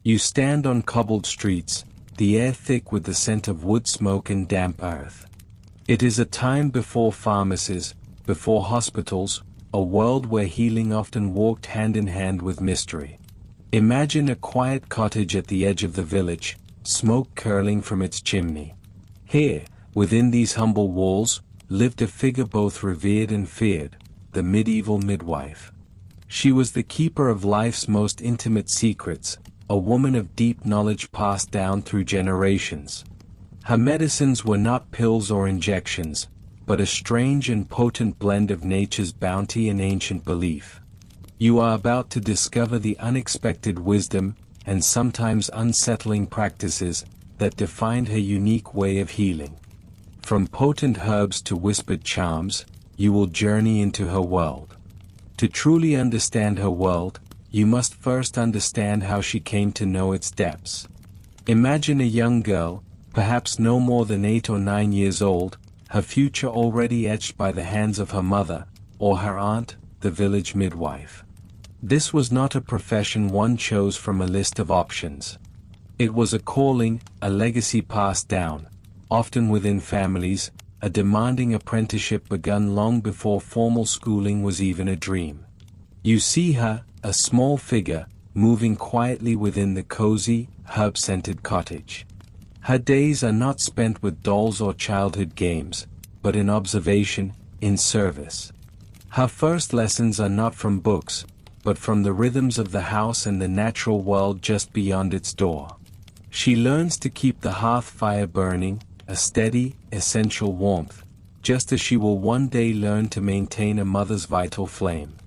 You stand on cobbled streets, the air thick with the scent of wood smoke and damp earth. It is a time before pharmacies, before hospitals, a world where healing often walked hand in hand with mystery. Imagine a quiet cottage at the edge of the village, smoke curling from its chimney. Here, within these humble walls, lived a figure both revered and feared, the medieval midwife. She was the keeper of life's most intimate secrets, a woman of deep knowledge passed down through generations. Her medicines were not pills or injections, but a strange and potent blend of nature's bounty and ancient belief. You are about to discover the unexpected wisdom, and sometimes unsettling practices, that defined her unique way of healing. From potent herbs to whispered charms, you will journey into her world. To truly understand her world, you must first understand how she came to know its depths. Imagine a young girl, perhaps no more than 8 or 9 years old, her future already etched by the hands of her mother, or her aunt, the village midwife. This was not a profession one chose from a list of options. It was a calling, a legacy passed down, often within families, a demanding apprenticeship begun long before formal schooling was even a dream. You see her, a small figure, moving quietly within the cozy, herb-scented cottage. Her days are not spent with dolls or childhood games, but in observation, in service. Her first lessons are not from books, but from the rhythms of the house and the natural world just beyond its door. She learns to keep the hearth fire burning, a steady, essential warmth, just as she will one day learn to maintain a mother's vital flame.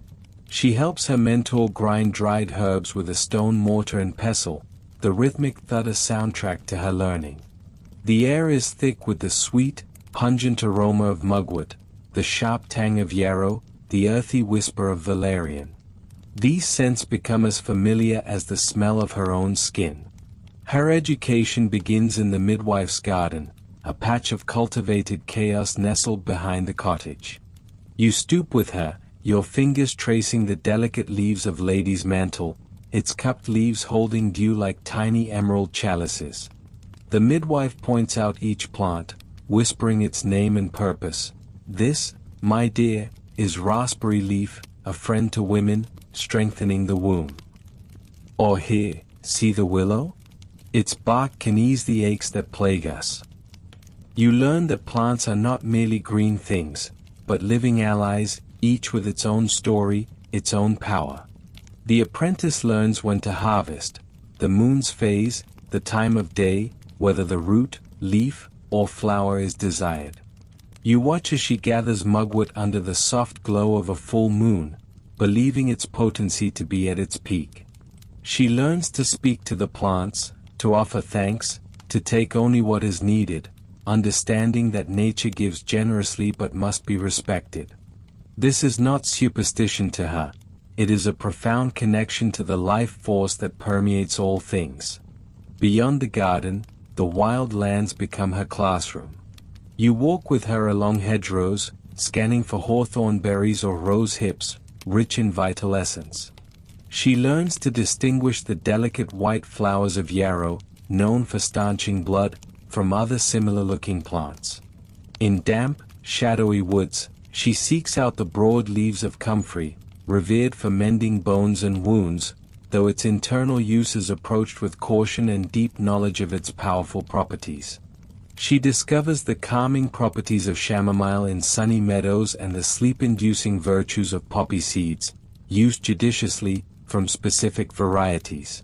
She helps her mentor grind dried herbs with a stone mortar and pestle, the rhythmic thud a soundtrack to her learning. The air is thick with the sweet, pungent aroma of mugwort, the sharp tang of yarrow, the earthy whisper of valerian. These scents become as familiar as the smell of her own skin. Her education begins in the midwife's garden, a patch of cultivated chaos nestled behind the cottage. You stoop with her, your fingers tracing the delicate leaves of lady's mantle, its cupped leaves holding dew like tiny emerald chalices. The midwife points out each plant, whispering its name and purpose. This, my dear, is raspberry leaf, a friend to women, strengthening the womb. Or here, see the willow? Its bark can ease the aches that plague us. You learn that plants are not merely green things, but living allies, each with its own story, its own power. The apprentice learns when to harvest, the moon's phase, the time of day, whether the root, leaf, or flower is desired. You watch as she gathers mugwort under the soft glow of a full moon, believing its potency to be at its peak. She learns to speak to the plants, to offer thanks, to take only what is needed, understanding that nature gives generously but must be respected. This is not superstition to her, it is a profound connection to the life force that permeates all things. Beyond the garden, the wild lands become her classroom. You walk with her along hedgerows, scanning for hawthorn berries or rose hips, rich in vital essence. She learns to distinguish the delicate white flowers of yarrow, known for stanching blood, from other similar-looking plants. In damp, shadowy woods, she seeks out the broad leaves of comfrey, revered for mending bones and wounds, though its internal use is approached with caution and deep knowledge of its powerful properties. She discovers the calming properties of chamomile in sunny meadows and the sleep-inducing virtues of poppy seeds, used judiciously, from specific varieties.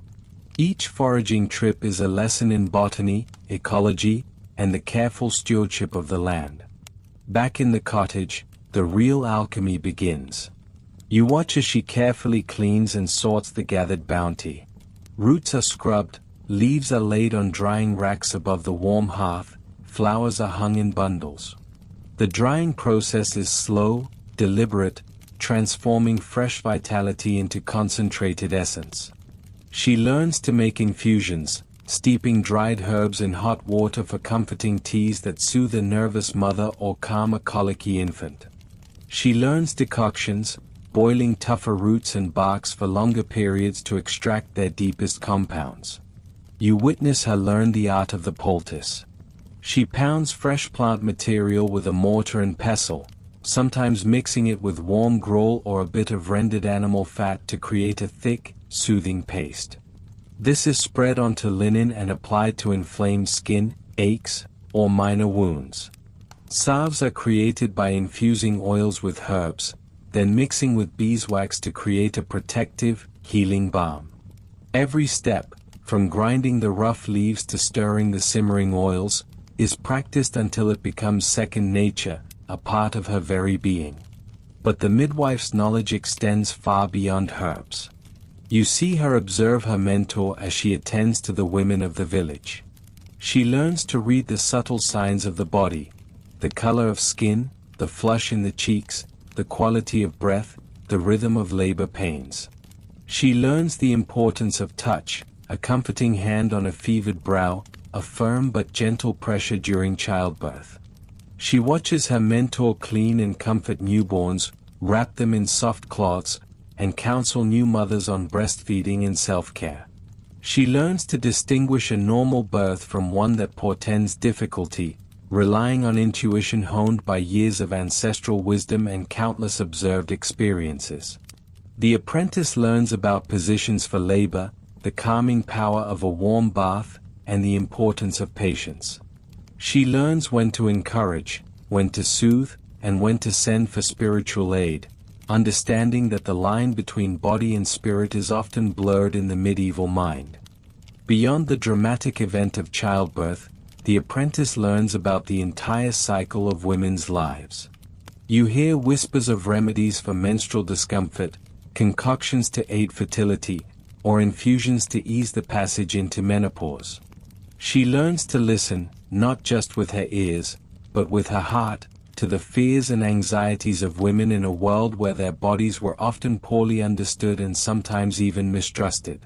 Each foraging trip is a lesson in botany, ecology, and the careful stewardship of the land. Back in the cottage, the real alchemy begins. You watch as she carefully cleans and sorts the gathered bounty. Roots are scrubbed, leaves are laid on drying racks above the warm hearth, flowers are hung in bundles. The drying process is slow, deliberate, transforming fresh vitality into concentrated essence. She learns to make infusions, steeping dried herbs in hot water for comforting teas that soothe a nervous mother or calm a colicky infant. She learns decoctions, boiling tougher roots and barks for longer periods to extract their deepest compounds. You witness her learn the art of the poultice. She pounds fresh plant material with a mortar and pestle, sometimes mixing it with warm gruel or a bit of rendered animal fat to create a thick, soothing paste. This is spread onto linen and applied to inflamed skin, aches, or minor wounds. Salves are created by infusing oils with herbs, then mixing with beeswax to create a protective, healing balm. Every step, from grinding the rough leaves to stirring the simmering oils, is practiced until it becomes second nature, a part of her very being. But the midwife's knowledge extends far beyond herbs. You see her observe her mentor as she attends to the women of the village. She learns to read the subtle signs of the body, the color of skin, the flush in the cheeks, the quality of breath, the rhythm of labor pains. She learns the importance of touch, a comforting hand on a fevered brow, a firm but gentle pressure during childbirth. She watches her mentor clean and comfort newborns, wrap them in soft cloths, and counsel new mothers on breastfeeding and self-care. She learns to distinguish a normal birth from one that portends difficulty, relying on intuition honed by years of ancestral wisdom and countless observed experiences. The apprentice learns about positions for labor, the calming power of a warm bath, and the importance of patience. She learns when to encourage, when to soothe, and when to send for spiritual aid, understanding that the line between body and spirit is often blurred in the medieval mind. Beyond the dramatic event of childbirth, the apprentice learns about the entire cycle of women's lives. You hear whispers of remedies for menstrual discomfort, concoctions to aid fertility, or infusions to ease the passage into menopause. She learns to listen, not just with her ears, but with her heart, to the fears and anxieties of women in a world where their bodies were often poorly understood and sometimes even mistrusted.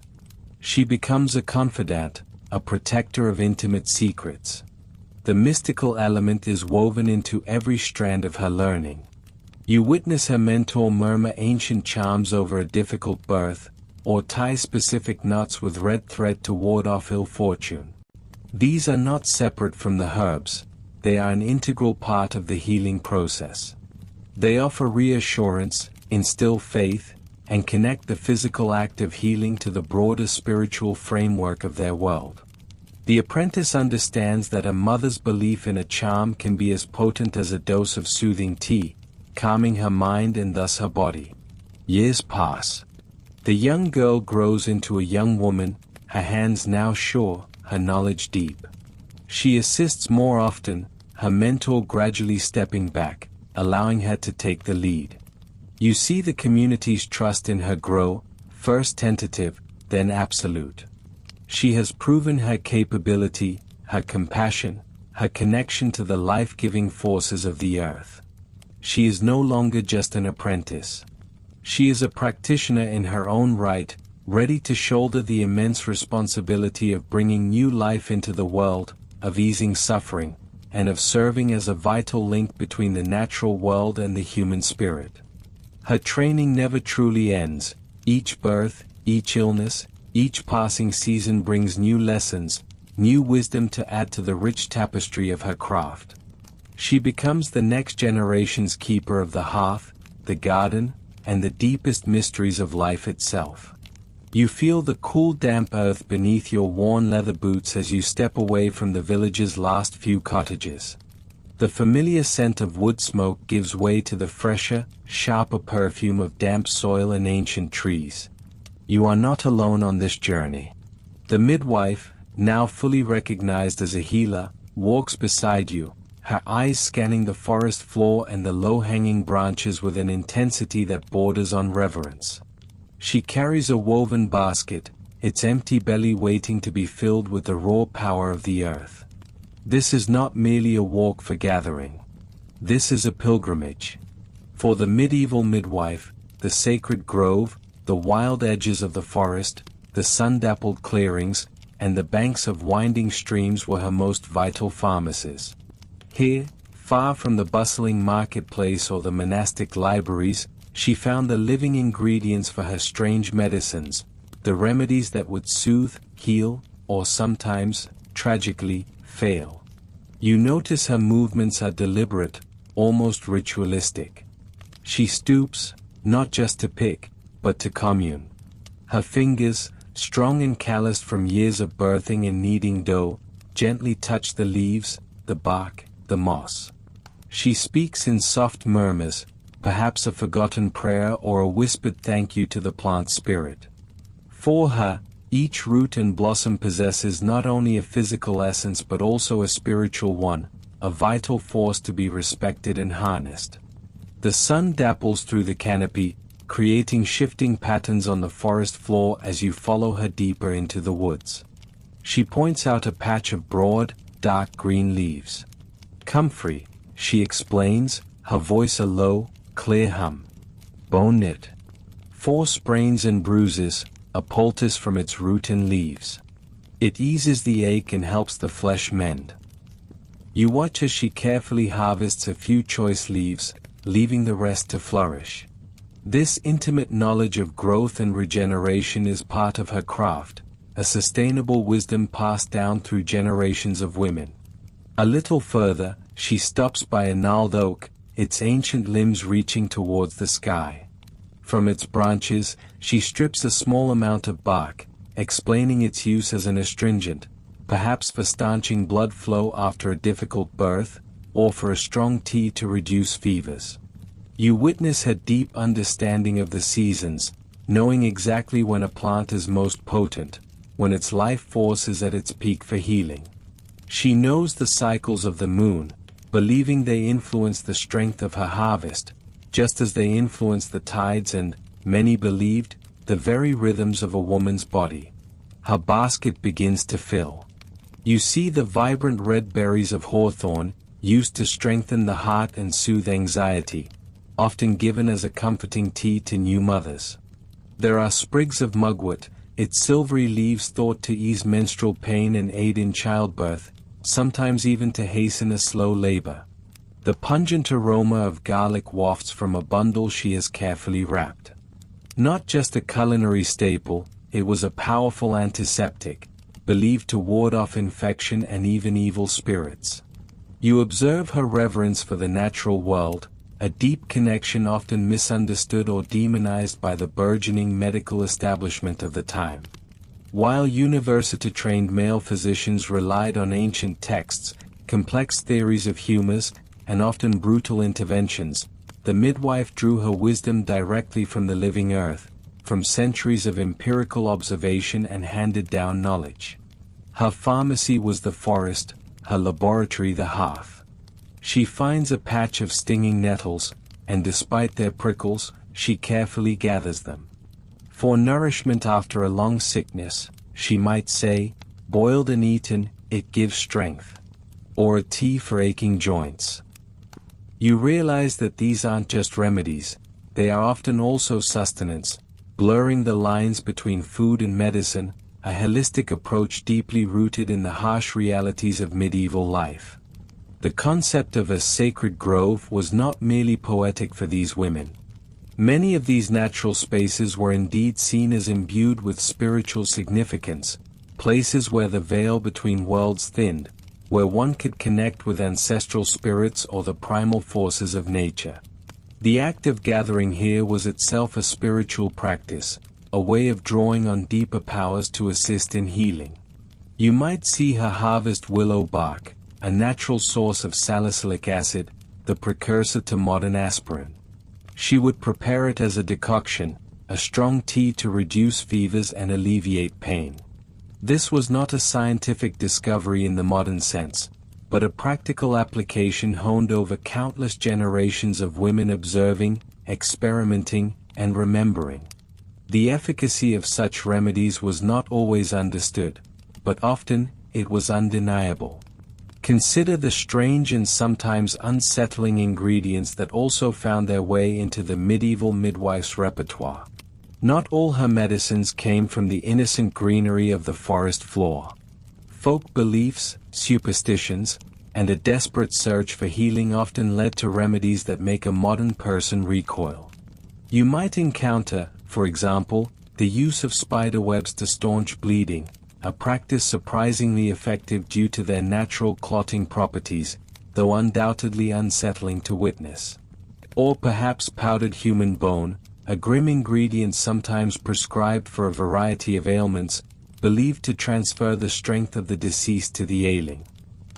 She becomes a confidant, a protector of intimate secrets. The mystical element is woven into every strand of her learning. You witness her mentor murmur ancient charms over a difficult birth, or tie specific knots with red thread to ward off ill fortune. These are not separate from the herbs, they are an integral part of the healing process. They offer reassurance, instill faith, and connect the physical act of healing to the broader spiritual framework of their world. The apprentice understands that a mother's belief in a charm can be as potent as a dose of soothing tea, calming her mind and thus her body. Years pass. The young girl grows into a young woman, her hands now sure, her knowledge deep. She assists more often, her mentor gradually stepping back, allowing her to take the lead. You see the community's trust in her grow, first tentative, then absolute. She has proven her capability, her compassion, her connection to the life-giving forces of the earth. She is no longer just an apprentice. She is a practitioner in her own right, ready to shoulder the immense responsibility of bringing new life into the world, of easing suffering, and of serving as a vital link between the natural world and the human spirit. Her training never truly ends. Each birth, each illness, each passing season brings new lessons, new wisdom to add to the rich tapestry of her craft. She becomes the next generation's keeper of the hearth, the garden, and the deepest mysteries of life itself. You feel the cool damp earth beneath your worn leather boots as you step away from the village's last few cottages. The familiar scent of wood smoke gives way to the fresher, sharper perfume of damp soil and ancient trees. You are not alone on this journey. The midwife, now fully recognized as a healer, walks beside you, her eyes scanning the forest floor and the low-hanging branches with an intensity that borders on reverence. She carries a woven basket, its empty belly waiting to be filled with the raw power of the earth. This is not merely a walk for gathering. This is a pilgrimage. For the medieval midwife, the sacred grove, the wild edges of the forest, the sun-dappled clearings, and the banks of winding streams were her most vital pharmacies. Here, far from the bustling marketplace or the monastic libraries, She found the living ingredients for her strange medicines, the remedies that would soothe, heal, or sometimes, tragically, fail. You notice her movements are deliberate, almost ritualistic. She stoops, not just to pick, but to commune. Her fingers, strong and calloused from years of birthing and kneading dough, gently touch the leaves, the bark, the moss. She speaks in soft murmurs, perhaps a forgotten prayer or a whispered thank you to the plant spirit. For her, each root and blossom possesses not only a physical essence but also a spiritual one, a vital force to be respected and harnessed. The sun dapples through the canopy, creating shifting patterns on the forest floor as you follow her deeper into the woods. She points out a patch of broad, dark green leaves. Comfrey, she explains, her voice a low, clear hum. Bone knit. 4 sprains and bruises, a poultice from its root and leaves. It eases the ache and helps the flesh mend. You watch as she carefully harvests a few choice leaves, leaving the rest to flourish. This intimate knowledge of growth and regeneration is part of her craft, a sustainable wisdom passed down through generations of women. A little further, she stops by a gnarled oak, its ancient limbs reaching towards the sky. From its branches, she strips a small amount of bark, explaining its use as an astringent, perhaps for stanching blood flow after a difficult birth, or for a strong tea to reduce fevers. You witness her deep understanding of the seasons, knowing exactly when a plant is most potent, when its life force is at its peak for healing. She knows the cycles of the moon, believing they influence the strength of her harvest, just as they influence the tides and, many believed, the very rhythms of a woman's body. Her basket begins to fill. You see the vibrant red berries of hawthorn, used to strengthen the heart and soothe anxiety, often given as a comforting tea to new mothers. There are sprigs of mugwort, its silvery leaves thought to ease menstrual pain and aid in childbirth, sometimes even to hasten a slow labor. The pungent aroma of garlic wafts from a bundle she has carefully wrapped. Not just a culinary staple, it was a powerful antiseptic, believed to ward off infection and even evil spirits. You observe her reverence for the natural world, a deep connection often misunderstood or demonized by the burgeoning medical establishment of the time. While university-trained male physicians relied on ancient texts, complex theories of humors, and often brutal interventions, the midwife drew her wisdom directly from the living earth, from centuries of empirical observation and handed-down knowledge. Her pharmacy was the forest, her laboratory the hearth. She finds a patch of stinging nettles, and despite their prickles, she carefully gathers them. For nourishment after a long sickness, she might say, boiled and eaten, it gives strength. Or a tea for aching joints. You realize that these aren't just remedies, they are often also sustenance, blurring the lines between food and medicine, a holistic approach deeply rooted in the harsh realities of medieval life. The concept of a sacred grove was not merely poetic for these women. Many of these natural spaces were indeed seen as imbued with spiritual significance, places where the veil between worlds thinned, where one could connect with ancestral spirits or the primal forces of nature. The act of gathering here was itself a spiritual practice, a way of drawing on deeper powers to assist in healing. You might see her harvest willow bark, a natural source of salicylic acid, the precursor to modern aspirin. She would prepare it as a decoction, a strong tea to reduce fevers and alleviate pain. This was not a scientific discovery in the modern sense, but a practical application honed over countless generations of women observing, experimenting, and remembering. The efficacy of such remedies was not always understood, but often, it was undeniable. Consider the strange and sometimes unsettling ingredients that also found their way into the medieval midwife's repertoire. Not all her medicines came from the innocent greenery of the forest floor. Folk beliefs, superstitions, and a desperate search for healing often led to remedies that make a modern person recoil. You might encounter, for example, the use of spider webs to staunch bleeding, a practice surprisingly effective due to their natural clotting properties, though undoubtedly unsettling to witness. Or perhaps powdered human bone, a grim ingredient sometimes prescribed for a variety of ailments, believed to transfer the strength of the deceased to the ailing.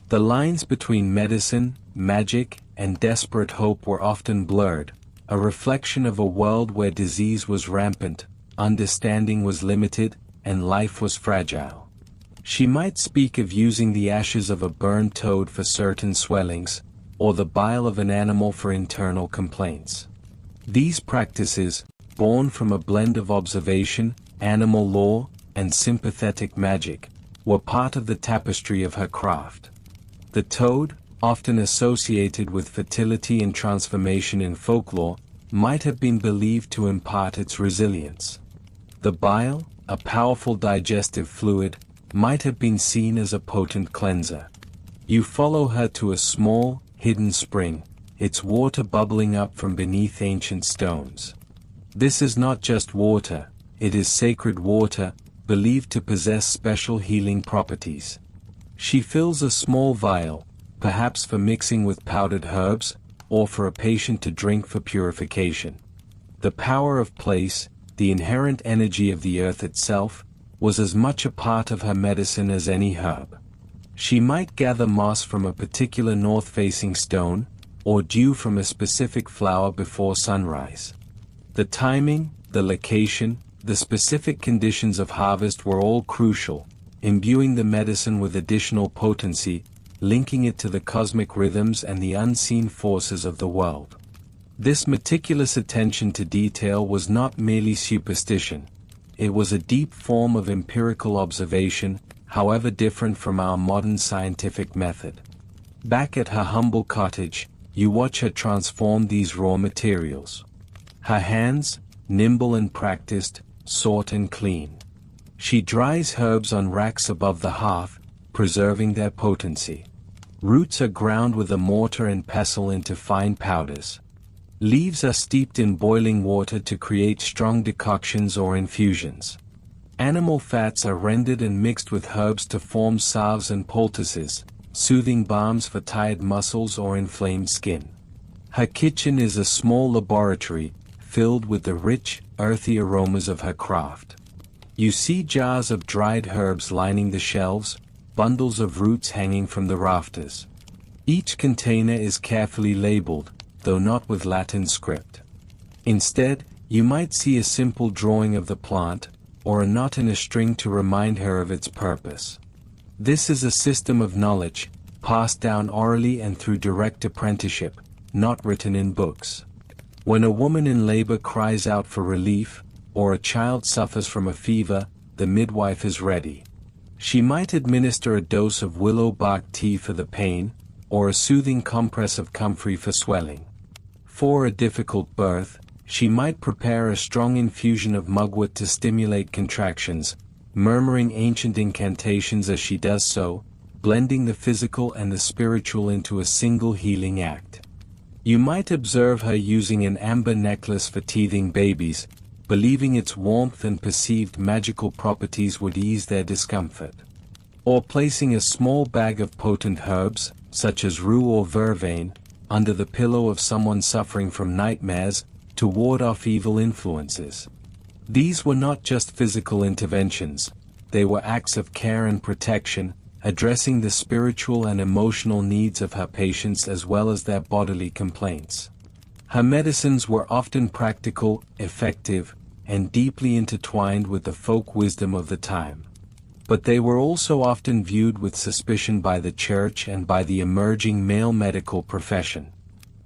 The lines between medicine, magic, and desperate hope were often blurred, a reflection of a world where disease was rampant, understanding was limited, and life was fragile. She might speak of using the ashes of a burned toad for certain swellings, or the bile of an animal for internal complaints. These practices, born from a blend of observation, animal lore, and sympathetic magic, were part of the tapestry of her craft. The toad, often associated with fertility and transformation in folklore, might have been believed to impart its resilience. The bile, a powerful digestive fluid, might have been seen as a potent cleanser. You follow her to a small, hidden spring, its water bubbling up from beneath ancient stones. This is not just water, it is sacred water, believed to possess special healing properties. She fills a small vial, perhaps for mixing with powdered herbs, or for a patient to drink for purification. The power of place, the inherent energy of the earth itself, was as much a part of her medicine as any herb. She might gather moss from a particular north-facing stone, or dew from a specific flower before sunrise. The timing, the location, the specific conditions of harvest were all crucial, imbuing the medicine with additional potency, linking it to the cosmic rhythms and the unseen forces of the world. This meticulous attention to detail was not merely superstition. It was a deep form of empirical observation, however different from our modern scientific method. Back at her humble cottage, you watch her transform these raw materials. Her hands, nimble and practiced, sort and clean. She dries herbs on racks above the hearth, preserving their potency. Roots are ground with a mortar and pestle into fine powders. Leaves are steeped in boiling water to create strong decoctions or infusions. Animal fats are rendered and mixed with herbs to form salves and poultices, soothing balms for tired muscles or inflamed skin. Her kitchen is a small laboratory, filled with the rich, earthy aromas of her craft. You see jars of dried herbs lining the shelves, bundles of roots hanging from the rafters. Each container is carefully labeled, though not with Latin script. Instead, you might see a simple drawing of the plant, or a knot in a string to remind her of its purpose. This is a system of knowledge, passed down orally and through direct apprenticeship, not written in books. When a woman in labor cries out for relief, or a child suffers from a fever, the midwife is ready. She might administer a dose of willow bark tea for the pain, or a soothing compress of comfrey for swelling. For a difficult birth, she might prepare a strong infusion of mugwort to stimulate contractions, murmuring ancient incantations as she does so, blending the physical and the spiritual into a single healing act. You might observe her using an amber necklace for teething babies, believing its warmth and perceived magical properties would ease their discomfort. Or placing a small bag of potent herbs, such as rue or vervain, under the pillow of someone suffering from nightmares, to ward off evil influences. These were not just physical interventions, they were acts of care and protection, addressing the spiritual and emotional needs of her patients as well as their bodily complaints. Her medicines were often practical, effective, and deeply intertwined with the folk wisdom of the time. But they were also often viewed with suspicion by the church and by the emerging male medical profession.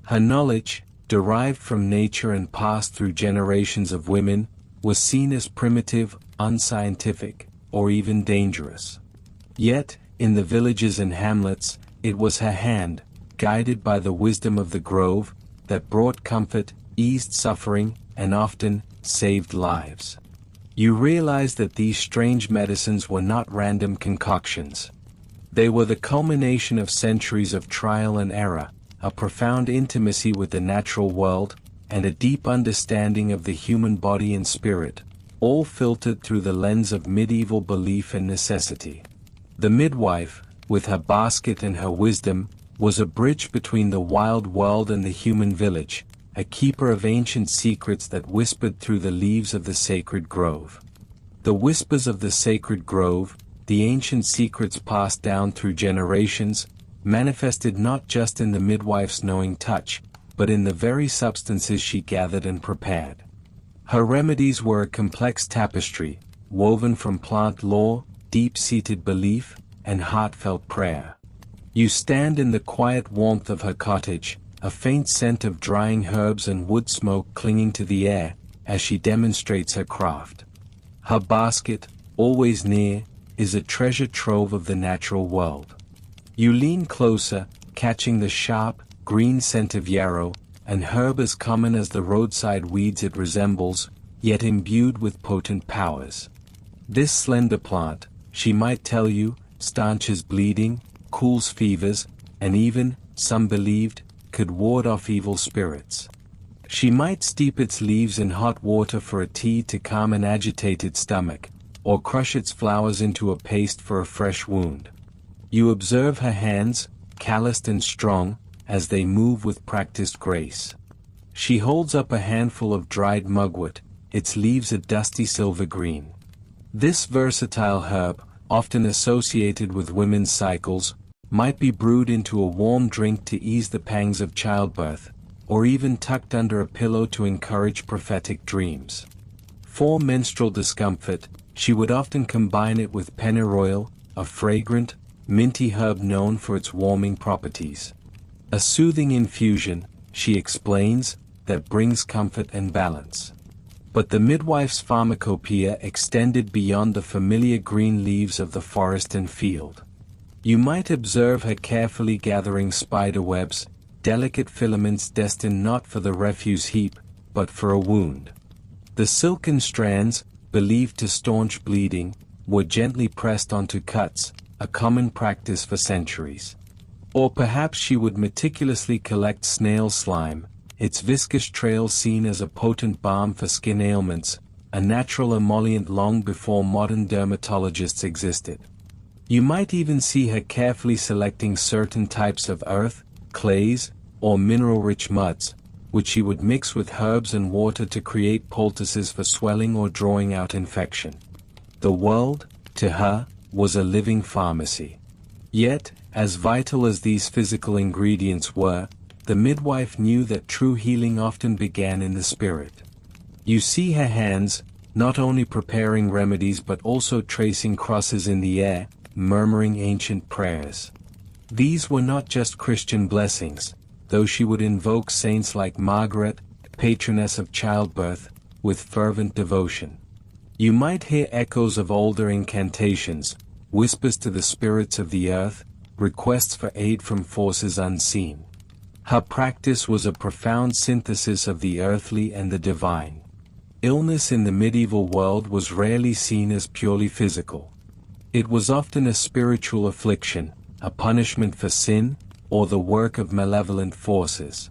Her knowledge, derived from nature and passed through generations of women, was seen as primitive, unscientific, or even dangerous. Yet, in the villages and hamlets, it was her hand, guided by the wisdom of the grove, that brought comfort, eased suffering, and often saved lives. You realize that these strange medicines were not random concoctions. They were the culmination of centuries of trial and error, a profound intimacy with the natural world, and a deep understanding of the human body and spirit, all filtered through the lens of medieval belief and necessity. The midwife, with her basket and her wisdom, was a bridge between the wild world and the human village, a keeper of ancient secrets that whispered through the leaves of the sacred grove. The whispers of the sacred grove, the ancient secrets passed down through generations, manifested not just in the midwife's knowing touch, but in the very substances she gathered and prepared. Her remedies were a complex tapestry, woven from plant lore, deep-seated belief, and heartfelt prayer. You stand in the quiet warmth of her cottage, a faint scent of drying herbs and wood smoke clinging to the air, as she demonstrates her craft. Her basket, always near, is a treasure trove of the natural world. You lean closer, catching the sharp, green scent of yarrow, an herb as common as the roadside weeds it resembles, yet imbued with potent powers. This slender plant, she might tell you, stanches bleeding, cools fevers, and even, some believed, could ward off evil spirits. She might steep its leaves in hot water for a tea to calm an agitated stomach, or crush its flowers into a paste for a fresh wound. You observe her hands, calloused and strong, as they move with practiced grace. She holds up a handful of dried mugwort, its leaves a dusty silver green. This versatile herb, often associated with women's cycles, might be brewed into a warm drink to ease the pangs of childbirth, or even tucked under a pillow to encourage prophetic dreams. For menstrual discomfort, she would often combine it with pennyroyal, a fragrant, minty herb known for its warming properties. A soothing infusion, she explains, that brings comfort and balance. But the midwife's pharmacopoeia extended beyond the familiar green leaves of the forest and field. You might observe her carefully gathering spider webs, delicate filaments destined not for the refuse heap, but for a wound. The silken strands, believed to staunch bleeding, were gently pressed onto cuts, a common practice for centuries. Or perhaps she would meticulously collect snail slime, its viscous trail seen as a potent balm for skin ailments, a natural emollient long before modern dermatologists existed. You might even see her carefully selecting certain types of earth, clays, or mineral-rich muds, which she would mix with herbs and water to create poultices for swelling or drawing out infection. The world, to her, was a living pharmacy. Yet, as vital as these physical ingredients were, the midwife knew that true healing often began in the spirit. You see her hands, not only preparing remedies but also tracing crosses in the air, murmuring ancient prayers. These were not just Christian blessings, though she would invoke saints like Margaret, patroness of childbirth, with fervent devotion. You might hear echoes of older incantations, whispers to the spirits of the earth, requests for aid from forces unseen. Her practice was a profound synthesis of the earthly and the divine. Illness in the medieval world was rarely seen as purely physical. It was often a spiritual affliction, a punishment for sin, or the work of malevolent forces.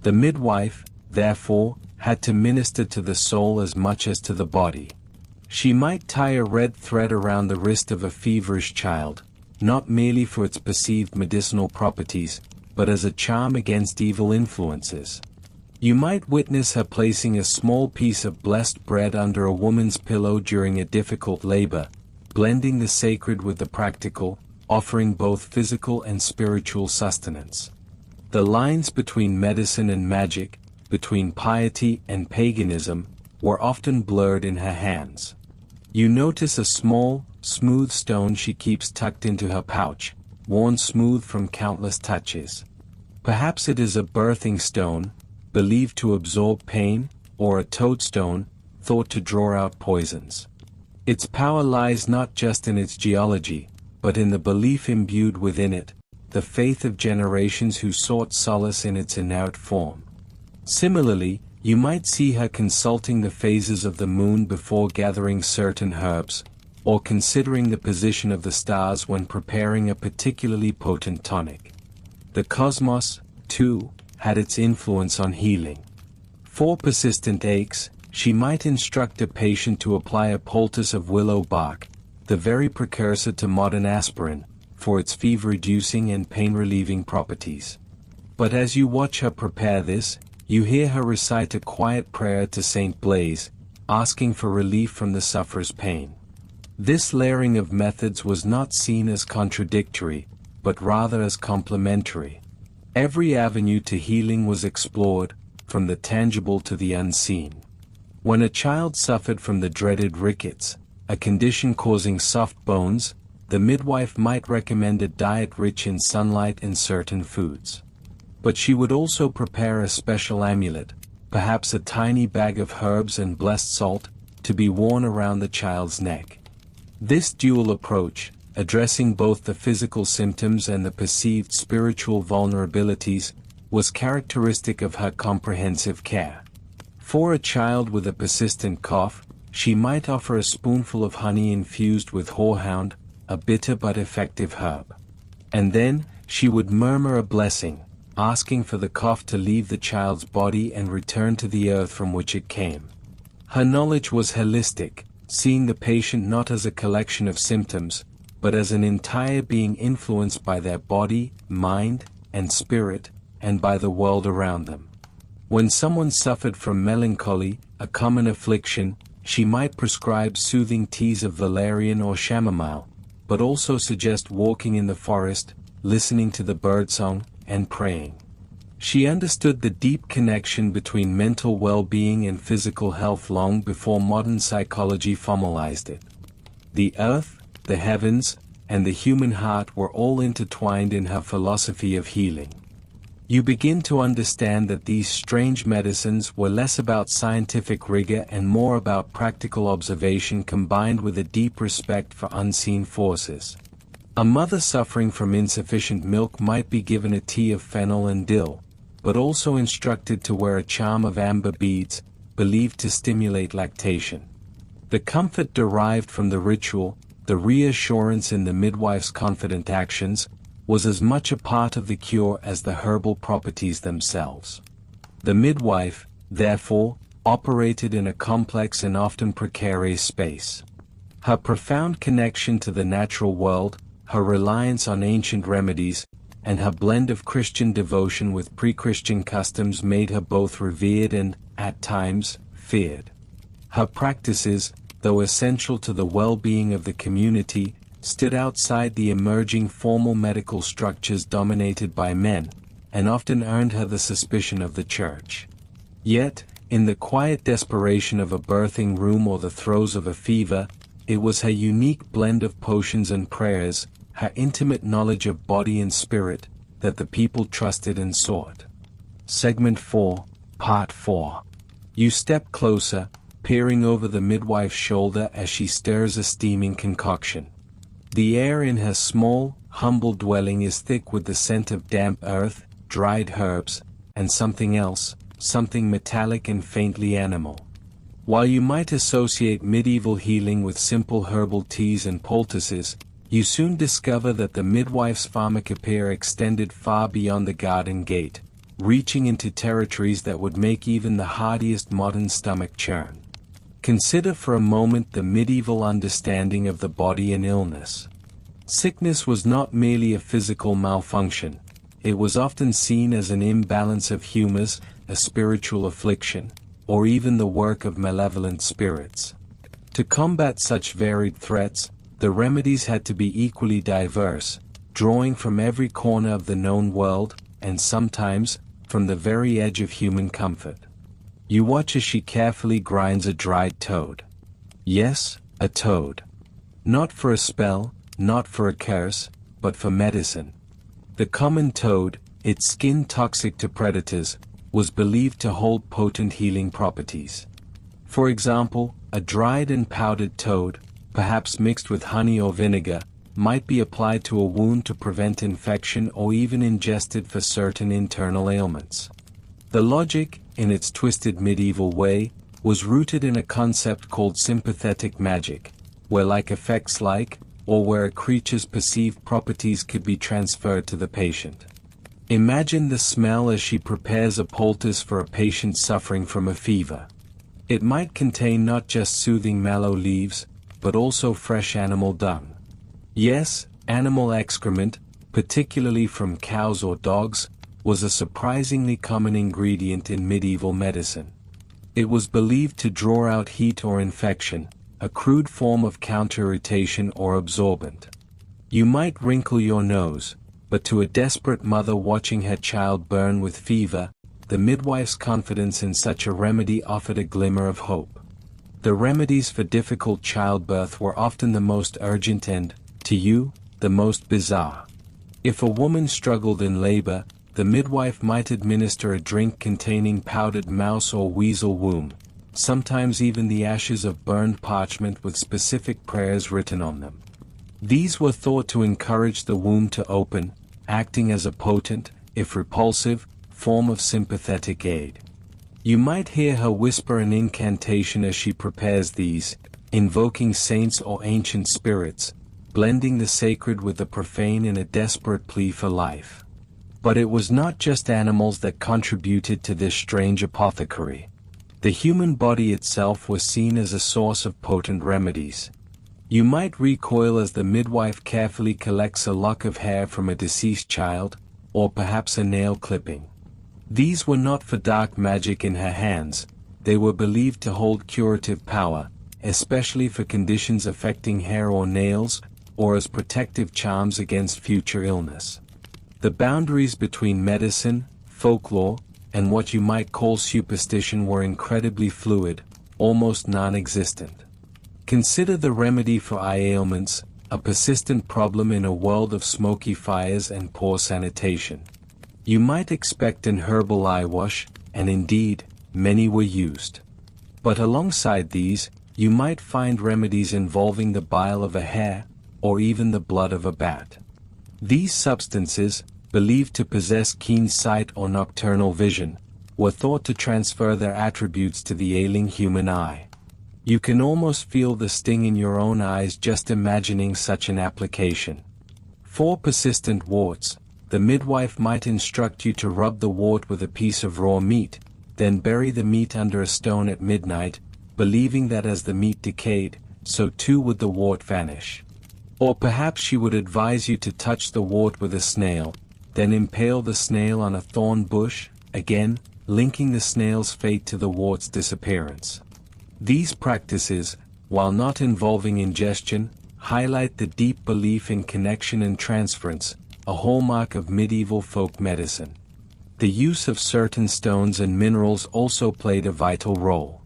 The midwife, therefore, had to minister to the soul as much as to the body. She might tie a red thread around the wrist of a feverish child, not merely for its perceived medicinal properties, but as a charm against evil influences. You might witness her placing a small piece of blessed bread under a woman's pillow during a difficult labor, blending the sacred with the practical, offering both physical and spiritual sustenance. The lines between medicine and magic, between piety and paganism, were often blurred in her hands. You notice a small, smooth stone she keeps tucked into her pouch, worn smooth from countless touches. Perhaps it is a birthing stone, believed to absorb pain, or a toadstone, thought to draw out poisons. Its power lies not just in its geology, but in the belief imbued within it, the faith of generations who sought solace in its inert form. Similarly, you might see her consulting the phases of the moon before gathering certain herbs, or considering the position of the stars when preparing a particularly potent tonic. The cosmos, too, had its influence on healing. For persistent aches, she might instruct a patient to apply a poultice of willow bark, the very precursor to modern aspirin, for its fever-reducing and pain-relieving properties. But as you watch her prepare this, you hear her recite a quiet prayer to Saint Blaise, asking for relief from the sufferer's pain. This layering of methods was not seen as contradictory, but rather as complementary. Every avenue to healing was explored, from the tangible to the unseen. When a child suffered from the dreaded rickets, a condition causing soft bones, the midwife might recommend a diet rich in sunlight and certain foods. But she would also prepare a special amulet, perhaps a tiny bag of herbs and blessed salt, to be worn around the child's neck. This dual approach, addressing both the physical symptoms and the perceived spiritual vulnerabilities, was characteristic of her comprehensive care. For a child with a persistent cough, she might offer a spoonful of honey infused with horehound, a bitter but effective herb. And then, she would murmur a blessing, asking for the cough to leave the child's body and return to the earth from which it came. Her knowledge was holistic, seeing the patient not as a collection of symptoms, but as an entire being influenced by their body, mind, and spirit, and by the world around them. When someone suffered from melancholy, a common affliction, she might prescribe soothing teas of valerian or chamomile, but also suggest walking in the forest, listening to the birdsong, and praying. She understood the deep connection between mental well-being and physical health long before modern psychology formalized it. The earth, the heavens, and the human heart were all intertwined in her philosophy of healing. You begin to understand that these strange medicines were less about scientific rigor and more about practical observation combined with a deep respect for unseen forces. A mother suffering from insufficient milk might be given a tea of fennel and dill, but also instructed to wear a charm of amber beads, believed to stimulate lactation. The comfort derived from the ritual, the reassurance in the midwife's confident actions, was as much a part of the cure as the herbal properties themselves. The midwife, therefore, operated in a complex and often precarious space. Her profound connection to the natural world, her reliance on ancient remedies, and her blend of Christian devotion with pre-Christian customs made her both revered and, at times, feared. Her practices, though essential to the well-being of the community, stood outside the emerging formal medical structures dominated by men, and often earned her the suspicion of the church. Yet, in the quiet desperation of a birthing room or the throes of a fever, it was her unique blend of potions and prayers, her intimate knowledge of body and spirit, that the people trusted and sought. Segment 4, Part 4. You step closer, peering over the midwife's shoulder as she stirs a steaming concoction. The air in her small, humble dwelling is thick with the scent of damp earth, dried herbs, and something else, something metallic and faintly animal. While you might associate medieval healing with simple herbal teas and poultices, you soon discover that the midwife's pharmacopoeia extended far beyond the garden gate, reaching into territories that would make even the hardiest modern stomach churn. Consider for a moment the medieval understanding of the body and illness. Sickness was not merely a physical malfunction, it was often seen as an imbalance of humors, a spiritual affliction, or even the work of malevolent spirits. To combat such varied threats, the remedies had to be equally diverse, drawing from every corner of the known world, and sometimes, from the very edge of human comfort. You watch as she carefully grinds a dried toad. Yes, a toad. Not for a spell, not for a curse, but for medicine. The common toad, its skin toxic to predators, was believed to hold potent healing properties. For example, a dried and powdered toad, perhaps mixed with honey or vinegar, might be applied to a wound to prevent infection or even ingested for certain internal ailments. The logic, in its twisted medieval way, was rooted in a concept called sympathetic magic, where like effects like, or where a creature's perceived properties could be transferred to the patient. Imagine the smell as she prepares a poultice for a patient suffering from a fever. It might contain not just soothing mallow leaves, but also fresh animal dung. Yes, animal excrement, particularly from cows or dogs, was a surprisingly common ingredient in medieval medicine. It was believed to draw out heat or infection, a crude form of counter-irritation or absorbent. You might wrinkle your nose, but to a desperate mother watching her child burn with fever, the midwife's confidence in such a remedy offered a glimmer of hope. The remedies for difficult childbirth were often the most urgent and, to you, the most bizarre. If a woman struggled in labor, the midwife might administer a drink containing powdered mouse or weasel womb, sometimes even the ashes of burned parchment with specific prayers written on them. These were thought to encourage the womb to open, acting as a potent, if repulsive, form of sympathetic aid. You might hear her whisper an incantation as she prepares these, invoking saints or ancient spirits, blending the sacred with the profane in a desperate plea for life. But it was not just animals that contributed to this strange apothecary. The human body itself was seen as a source of potent remedies. You might recoil as the midwife carefully collects a lock of hair from a deceased child, or perhaps a nail clipping. These were not for dark magic in her hands, they were believed to hold curative power, especially for conditions affecting hair or nails, or as protective charms against future illness. The boundaries between medicine, folklore, and what you might call superstition were incredibly fluid, almost non-existent. Consider the remedy for eye ailments, a persistent problem in a world of smoky fires and poor sanitation. You might expect an herbal eye wash, and indeed, many were used. But alongside these, you might find remedies involving the bile of a hare, or even the blood of a bat. These substances, believed to possess keen sight or nocturnal vision, were thought to transfer their attributes to the ailing human eye. You can almost feel the sting in your own eyes just imagining such an application. For persistent warts, the midwife might instruct you to rub the wart with a piece of raw meat, then bury the meat under a stone at midnight, believing that as the meat decayed, so too would the wart vanish. Or perhaps she would advise you to touch the wart with a snail, then impale the snail on a thorn bush, again, linking the snail's fate to the wart's disappearance. These practices, while not involving ingestion, highlight the deep belief in connection and transference, a hallmark of medieval folk medicine. The use of certain stones and minerals also played a vital role.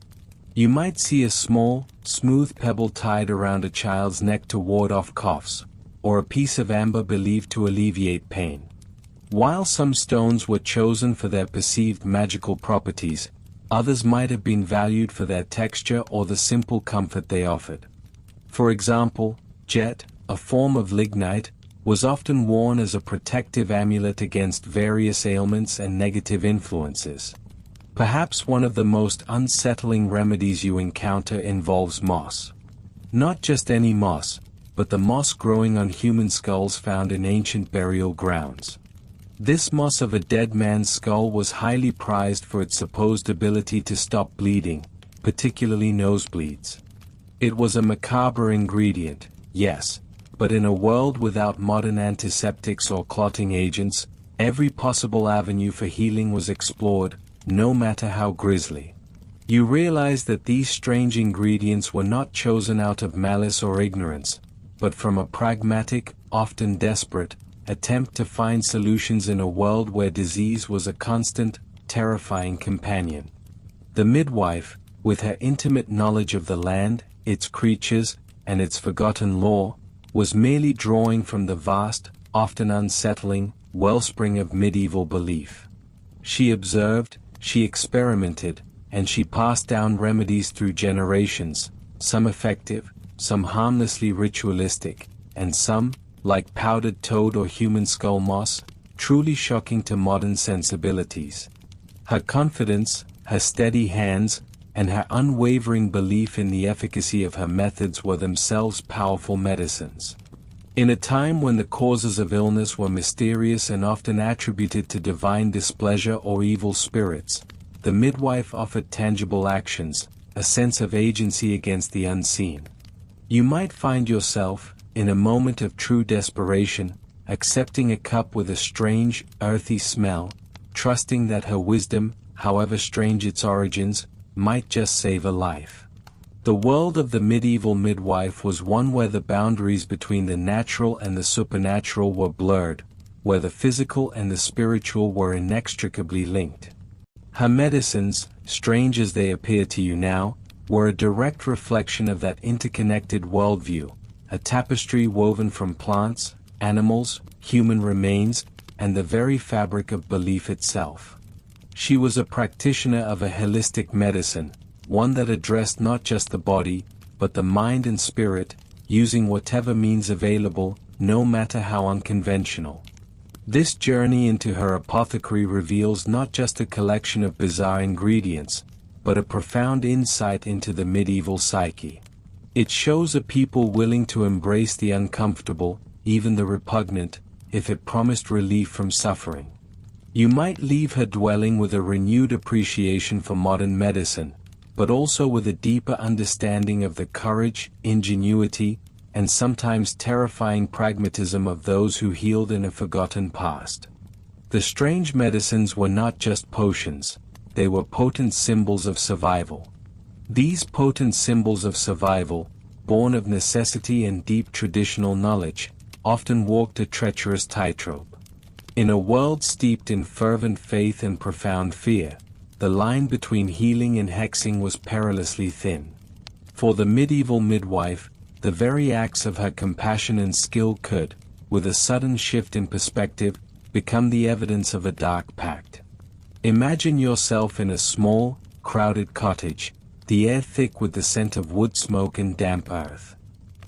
You might see a small, smooth pebble tied around a child's neck to ward off coughs, or a piece of amber believed to alleviate pain. While some stones were chosen for their perceived magical properties, others might have been valued for their texture or the simple comfort they offered. For example, jet, a form of lignite, was often worn as a protective amulet against various ailments and negative influences. Perhaps one of the most unsettling remedies you encounter involves moss. Not just any moss, but the moss growing on human skulls found in ancient burial grounds. This moss of a dead man's skull was highly prized for its supposed ability to stop bleeding, particularly nosebleeds. It was a macabre ingredient, yes, but in a world without modern antiseptics or clotting agents, every possible avenue for healing was explored, no matter how grisly. You realize that these strange ingredients were not chosen out of malice or ignorance, but from a pragmatic, often desperate, attempt to find solutions in a world where disease was a constant, terrifying companion. The midwife, with her intimate knowledge of the land, its creatures, and its forgotten lore, was merely drawing from the vast, often unsettling, wellspring of medieval belief. She observed, she experimented, and she passed down remedies through generations, some effective, some harmlessly ritualistic, and some, like powdered toad or human skull moss, truly shocking to modern sensibilities. Her confidence, her steady hands, and her unwavering belief in the efficacy of her methods were themselves powerful medicines. In a time when the causes of illness were mysterious and often attributed to divine displeasure or evil spirits, the midwife offered tangible actions, a sense of agency against the unseen. You might find yourself, in a moment of true desperation, accepting a cup with a strange, earthy smell, trusting that her wisdom, however strange its origins, might just save a life. The world of the medieval midwife was one where the boundaries between the natural and the supernatural were blurred, where the physical and the spiritual were inextricably linked. Her medicines, strange as they appear to you now, were a direct reflection of that interconnected worldview, a tapestry woven from plants, animals, human remains, and the very fabric of belief itself. She was a practitioner of a holistic medicine, one that addressed not just the body, but the mind and spirit, using whatever means available, no matter how unconventional. This journey into her apothecary reveals not just a collection of bizarre ingredients, but a profound insight into the medieval psyche. It shows a people willing to embrace the uncomfortable, even the repugnant, if it promised relief from suffering. You might leave her dwelling with a renewed appreciation for modern medicine, but also with a deeper understanding of the courage, ingenuity, and sometimes terrifying pragmatism of those who healed in a forgotten past. The strange medicines were not just potions, they were potent symbols of survival. These potent symbols of survival, born of necessity and deep traditional knowledge, often walked a treacherous tightrope. In a world steeped in fervent faith and profound fear, the line between healing and hexing was perilously thin. For the medieval midwife, the very acts of her compassion and skill could, with a sudden shift in perspective, become the evidence of a dark pact. Imagine yourself in a small, crowded cottage, the air thick with the scent of wood smoke and damp earth.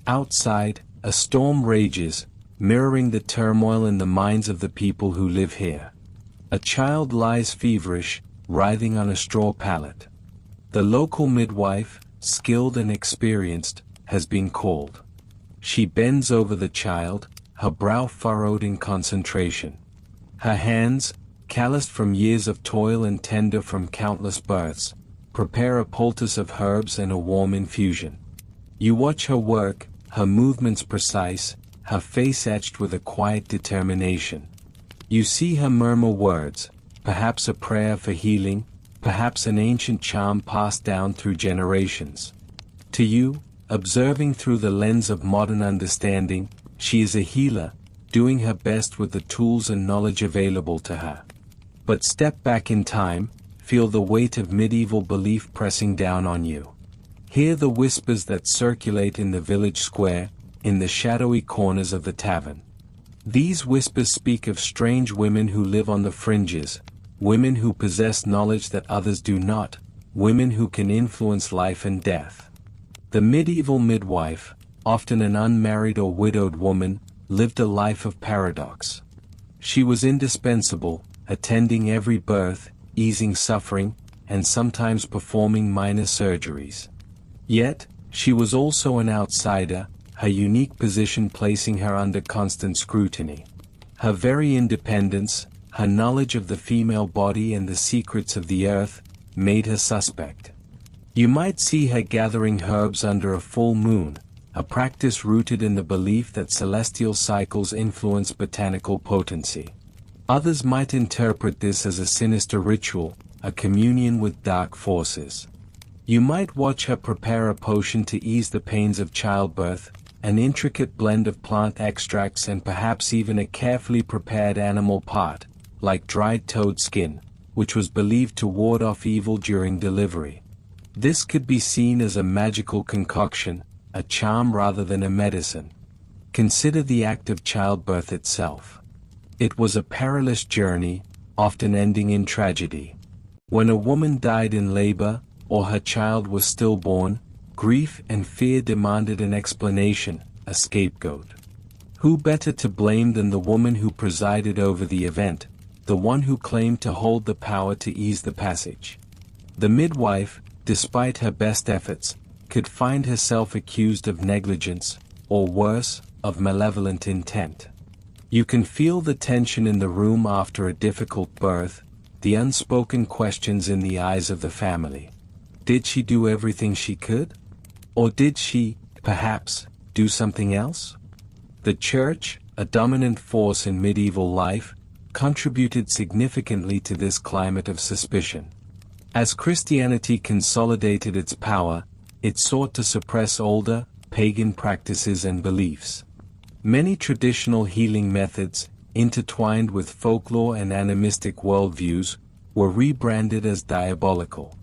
Outside, a storm rages, mirroring the turmoil in the minds of the people who live here. A child lies feverish, writhing on a straw pallet. The local midwife, skilled and experienced, has been called. She bends over the child, her brow furrowed in concentration. Her hands, calloused from years of toil and tender from countless births, prepare a poultice of herbs and a warm infusion. You watch her work, her movements precise, her face etched with a quiet determination. You see her murmur words, perhaps a prayer for healing, perhaps an ancient charm passed down through generations. To you, observing through the lens of modern understanding, she is a healer, doing her best with the tools and knowledge available to her. But step back in time, feel the weight of medieval belief pressing down on you. Hear the whispers that circulate in the village square, in the shadowy corners of the tavern. These whispers speak of strange women who live on the fringes, women who possess knowledge that others do not, women who can influence life and death. The medieval midwife, often an unmarried or widowed woman, lived a life of paradox. She was indispensable, attending every birth, easing suffering, and sometimes performing minor surgeries. Yet, she was also an outsider, her unique position placing her under constant scrutiny. Her very independence, her knowledge of the female body and the secrets of the earth, made her suspect. You might see her gathering herbs under a full moon, a practice rooted in the belief that celestial cycles influence botanical potency. Others might interpret this as a sinister ritual, a communion with dark forces. You might watch her prepare a potion to ease the pains of childbirth, an intricate blend of plant extracts and perhaps even a carefully prepared animal part, like dried toad skin, which was believed to ward off evil during delivery. This could be seen as a magical concoction, a charm rather than a medicine. Consider the act of childbirth itself. It was a perilous journey, often ending in tragedy. When a woman died in labor, or her child was stillborn, grief and fear demanded an explanation, a scapegoat. Who better to blame than the woman who presided over the event, the one who claimed to hold the power to ease the passage? The midwife, despite her best efforts, could find herself accused of negligence, or worse, of malevolent intent. You can feel the tension in the room after a difficult birth, the unspoken questions in the eyes of the family. Did she do everything she could? Or did she, perhaps, do something else? The church, a dominant force in medieval life, contributed significantly to this climate of suspicion. As Christianity consolidated its power, it sought to suppress older, pagan practices and beliefs. Many traditional healing methods, intertwined with folklore and animistic worldviews, were rebranded as diabolical.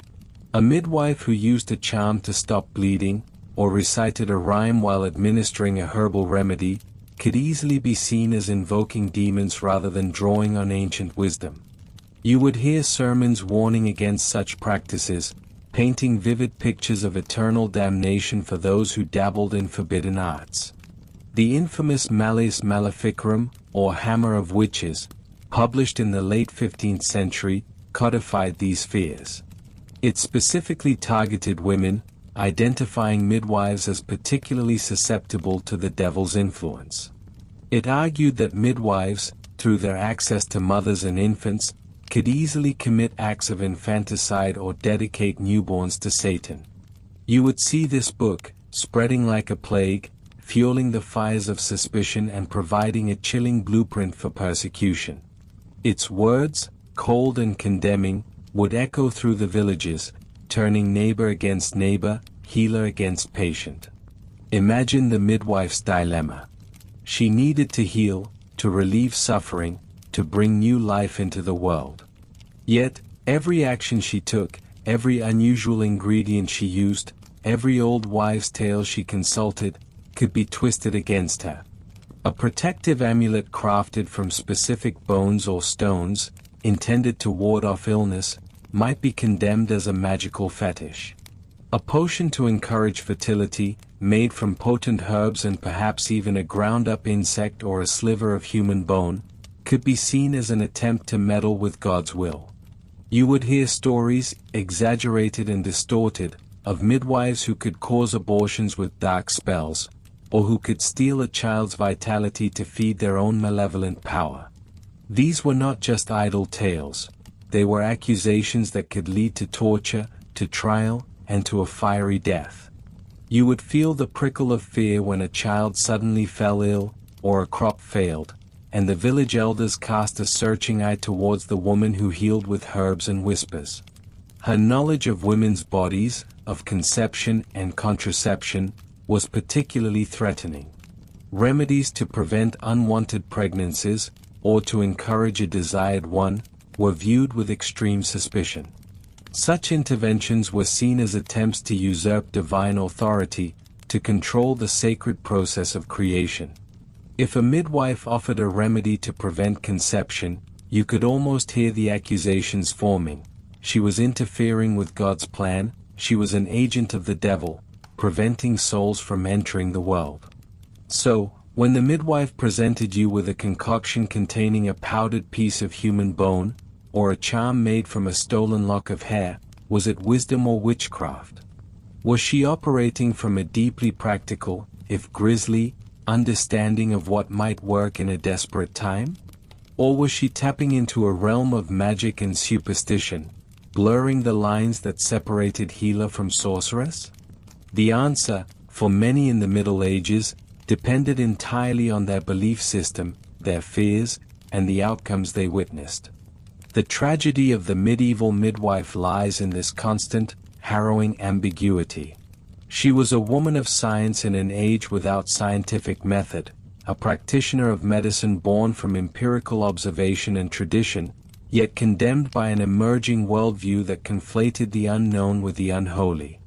A midwife who used a charm to stop bleeding, or recited a rhyme while administering a herbal remedy, could easily be seen as invoking demons rather than drawing on ancient wisdom. You would hear sermons warning against such practices, painting vivid pictures of eternal damnation for those who dabbled in forbidden arts. The infamous Malleus Maleficarum, or Hammer of Witches, published in the late 15th century, codified these fears. It specifically targeted women, identifying midwives as particularly susceptible to the devil's influence. It argued that midwives, through their access to mothers and infants, could easily commit acts of infanticide or dedicate newborns to Satan. You would see this book, spreading like a plague, fueling the fires of suspicion and providing a chilling blueprint for persecution. Its words, cold and condemning, would echo through the villages, turning neighbor against neighbor, healer against patient. Imagine the midwife's dilemma. She needed to heal, to relieve suffering, to bring new life into the world. Yet, every action she took, every unusual ingredient she used, every old wives' tale she consulted, could be twisted against her. A protective amulet crafted from specific bones or stones, intended to ward off illness, might be condemned as a magical fetish. A potion to encourage fertility, made from potent herbs and perhaps even a ground-up insect or a sliver of human bone, could be seen as an attempt to meddle with God's will. You would hear stories, exaggerated and distorted, of midwives who could cause abortions with dark spells, or who could steal a child's vitality to feed their own malevolent power. These were not just idle tales, they were accusations that could lead to torture, to trial, and to a fiery death. You would feel the prickle of fear when a child suddenly fell ill, or a crop failed, and the village elders cast a searching eye towards the woman who healed with herbs and whispers. Her knowledge of women's bodies, of conception and contraception, was particularly threatening. Remedies to prevent unwanted pregnancies, or to encourage a desired one, were viewed with extreme suspicion. Such interventions were seen as attempts to usurp divine authority, to control the sacred process of creation. If a midwife offered a remedy to prevent conception, you could almost hear the accusations forming. She was interfering with God's plan, she was an agent of the devil, preventing souls from entering the world. So, when the midwife presented you with a concoction containing a powdered piece of human bone, or a charm made from a stolen lock of hair, was it wisdom or witchcraft? Was she operating from a deeply practical, if grisly, understanding of what might work in a desperate time? Or was she tapping into a realm of magic and superstition, blurring the lines that separated healer from sorceress? The answer, for many in the Middle Ages, depended entirely on their belief system, their fears, and the outcomes they witnessed. The tragedy of the medieval midwife lies in this constant, harrowing ambiguity. She was a woman of science in an age without scientific method, a practitioner of medicine born from empirical observation and tradition, yet condemned by an emerging worldview that conflated the unknown with the unholy.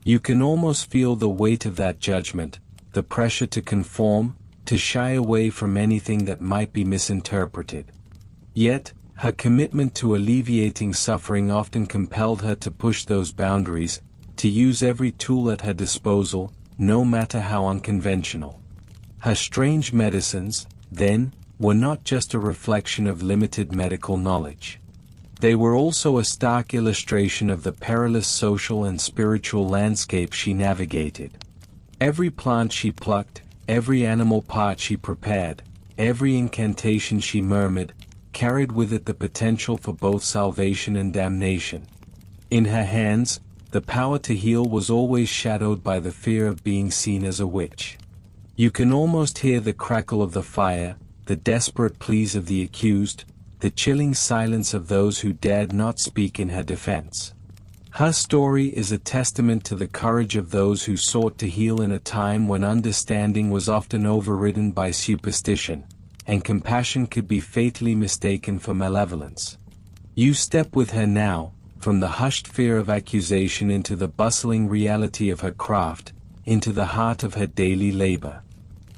You can almost feel the weight of that judgment, the pressure to conform, to shy away from anything that might be misinterpreted. Yet, her commitment to alleviating suffering often compelled her to push those boundaries, to use every tool at her disposal, no matter how unconventional. Her strange medicines, then, were not just a reflection of limited medical knowledge. They were also a stark illustration of the perilous social and spiritual landscape she navigated. Every plant she plucked, every animal part she prepared, every incantation she murmured, carried with it the potential for both salvation and damnation. In her hands, the power to heal was always shadowed by the fear of being seen as a witch. You can almost hear the crackle of the fire, the desperate pleas of the accused, the chilling silence of those who dared not speak in her defense. Her story is a testament to the courage of those who sought to heal in a time when understanding was often overridden by superstition, and compassion could be fatally mistaken for malevolence. You step with her now, from the hushed fear of accusation into the bustling reality of her craft, into the heart of her daily labor.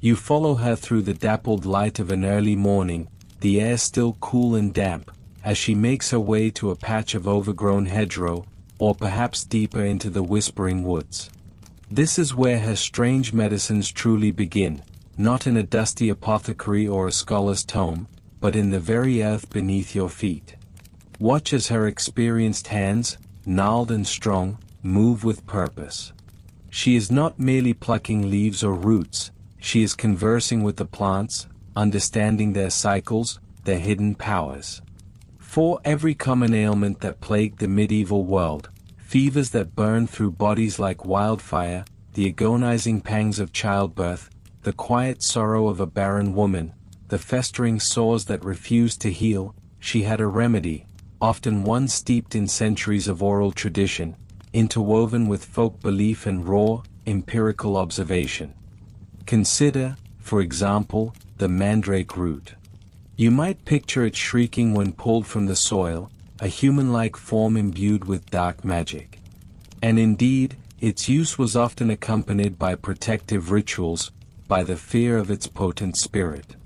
You follow her through the dappled light of an early morning, the air still cool and damp, as she makes her way to a patch of overgrown hedgerow, or perhaps deeper into the whispering woods. This is where her strange medicines truly begin, not in a dusty apothecary or a scholar's tome, but in the very earth beneath your feet. Watch as her experienced hands, gnarled and strong, move with purpose. She is not merely plucking leaves or roots, she is conversing with the plants, understanding their cycles, their hidden powers. For every common ailment that plagued the medieval world, fevers that burned through bodies like wildfire, the agonizing pangs of childbirth, the quiet sorrow of a barren woman, the festering sores that refused to heal, she had a remedy, often one steeped in centuries of oral tradition, interwoven with folk belief and raw, empirical observation. Consider, for example, the mandrake root. You might picture it shrieking when pulled from the soil, a human-like form imbued with dark magic. And indeed, its use was often accompanied by protective rituals, by the fear of its potent spirit.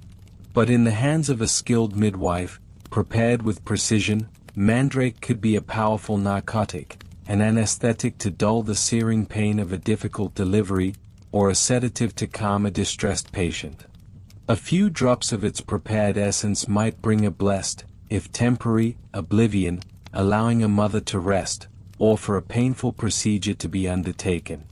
But in the hands of a skilled midwife, prepared with precision, mandrake could be a powerful narcotic, an anesthetic to dull the searing pain of a difficult delivery, or a sedative to calm a distressed patient. A few drops of its prepared essence might bring a blessed, if temporary, oblivion, allowing a mother to rest, or for a painful procedure to be undertaken.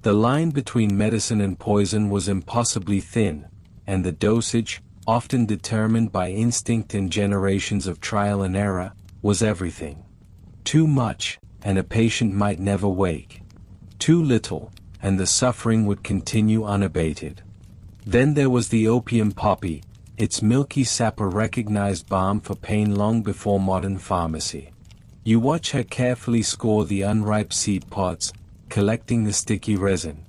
The line between medicine and poison was impossibly thin, and the dosage, often determined by instinct and generations of trial and error, was everything. Too much, and a patient might never wake. Too little, and the suffering would continue unabated. Then there was the opium poppy, its milky sap a recognized balm for pain long before modern pharmacy. You watch her carefully score the unripe seed pods, collecting the sticky resin.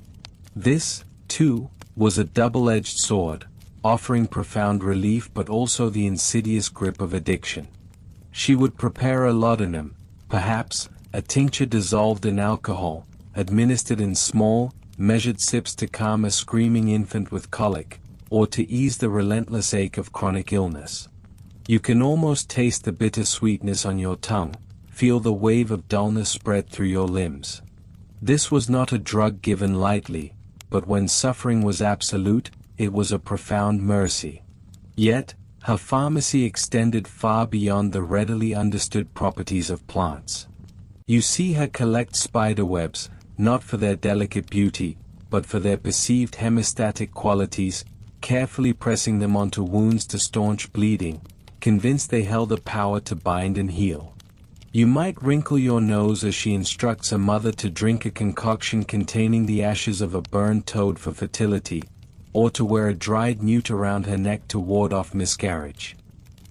This, too, was a double-edged sword, offering profound relief but also the insidious grip of addiction. She would prepare a laudanum, perhaps, a tincture dissolved in alcohol, administered in small, measured sips to calm a screaming infant with colic, or to ease the relentless ache of chronic illness. You can almost taste the bitter sweetness on your tongue, feel the wave of dullness spread through your limbs. This was not a drug given lightly, but when suffering was absolute, it was a profound mercy. Yet, her pharmacy extended far beyond the readily understood properties of plants. You see her collect spiderwebs, not for their delicate beauty, but for their perceived hemostatic qualities, carefully pressing them onto wounds to staunch bleeding, convinced they held the power to bind and heal. You might wrinkle your nose as she instructs a mother to drink a concoction containing the ashes of a burned toad for fertility, or to wear a dried newt around her neck to ward off miscarriage.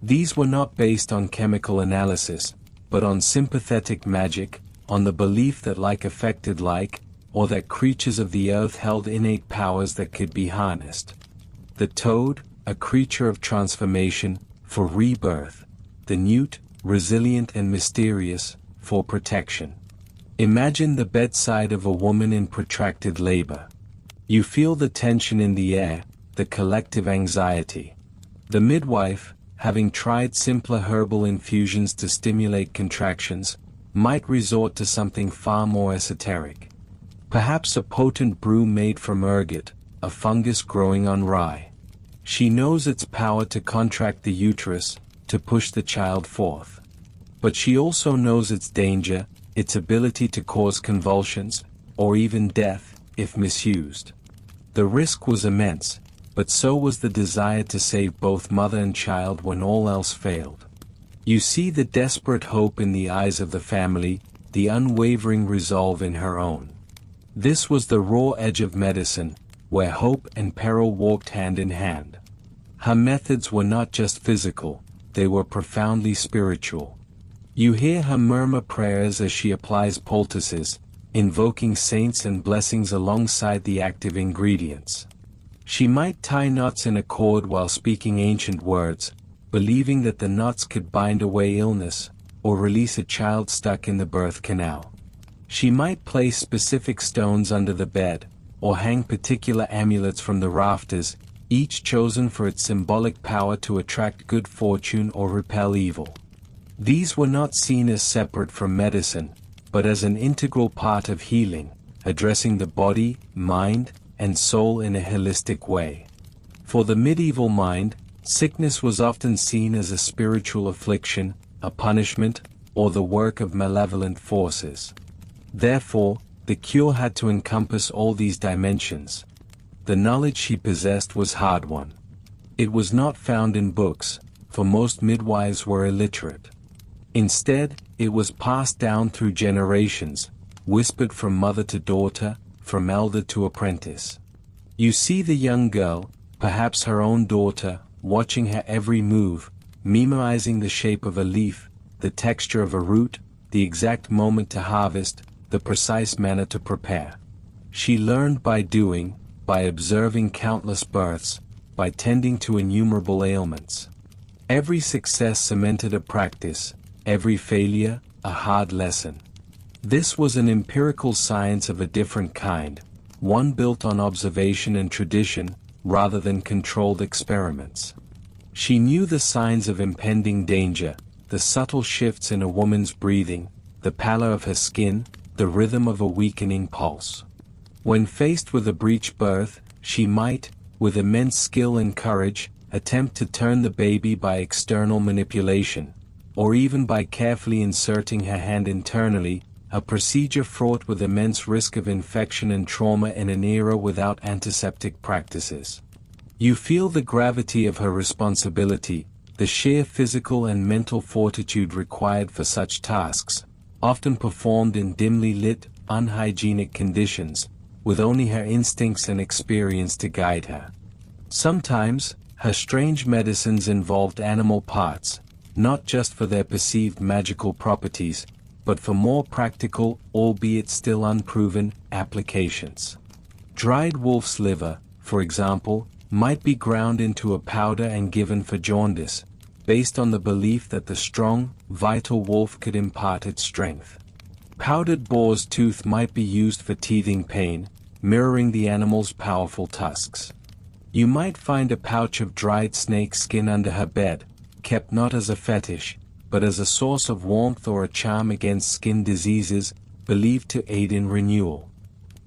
These were not based on chemical analysis, but on sympathetic magic, on the belief that like affected like, or that creatures of the earth held innate powers that could be harnessed. The toad, a creature of transformation, for rebirth; the newt, resilient and mysterious, for protection. Imagine the bedside of a woman in protracted labor. You feel the tension in the air, the collective anxiety. The midwife, having tried simpler herbal infusions to stimulate contractions, might resort to something far more esoteric. Perhaps a potent brew made from ergot, a fungus growing on rye. She knows its power to contract the uterus, to push the child forth. But she also knows its danger, its ability to cause convulsions, or even death, if misused. The risk was immense, but so was the desire to save both mother and child when all else failed. You see the desperate hope in the eyes of the family, the unwavering resolve in her own. This was the raw edge of medicine, where hope and peril walked hand in hand. Her methods were not just physical, they were profoundly spiritual. You hear her murmur prayers as she applies poultices, invoking saints and blessings alongside the active ingredients. She might tie knots in a cord while speaking ancient words, believing that the knots could bind away illness, or release a child stuck in the birth canal. She might place specific stones under the bed, or hang particular amulets from the rafters, each chosen for its symbolic power to attract good fortune or repel evil. These were not seen as separate from medicine, but as an integral part of healing, addressing the body, mind, and soul in a holistic way. For the medieval mind, sickness was often seen as a spiritual affliction, a punishment, or the work of malevolent forces. Therefore, the cure had to encompass all these dimensions. The knowledge she possessed was hard-won. It was not found in books, for most midwives were illiterate. Instead, it was passed down through generations, whispered from mother to daughter, from elder to apprentice. You see the young girl, perhaps her own daughter, watching her every move, memorizing the shape of a leaf, the texture of a root, the exact moment to harvest, the precise manner to prepare. She learned by doing, by observing countless births, by tending to innumerable ailments. Every success cemented a practice, every failure, a hard lesson. This was an empirical science of a different kind, one built on observation and tradition, rather than controlled experiments. She knew the signs of impending danger, the subtle shifts in a woman's breathing, the pallor of her skin, the rhythm of a weakening pulse. When faced with a breech birth, she might, with immense skill and courage, attempt to turn the baby by external manipulation, or even by carefully inserting her hand internally, a procedure fraught with immense risk of infection and trauma in an era without antiseptic practices. You feel the gravity of her responsibility, the sheer physical and mental fortitude required for such tasks, often performed in dimly lit, unhygienic conditions, with only her instincts and experience to guide her. Sometimes, her strange medicines involved animal parts, not just for their perceived magical properties, but for more practical, albeit still unproven, applications. Dried wolf's liver, for example, might be ground into a powder and given for jaundice, based on the belief that the strong, vital wolf could impart its strength. Powdered boar's tooth might be used for teething pain, mirroring the animal's powerful tusks. You might find a pouch of dried snake skin under her bed, kept not as a fetish, but as a source of warmth or a charm against skin diseases, believed to aid in renewal.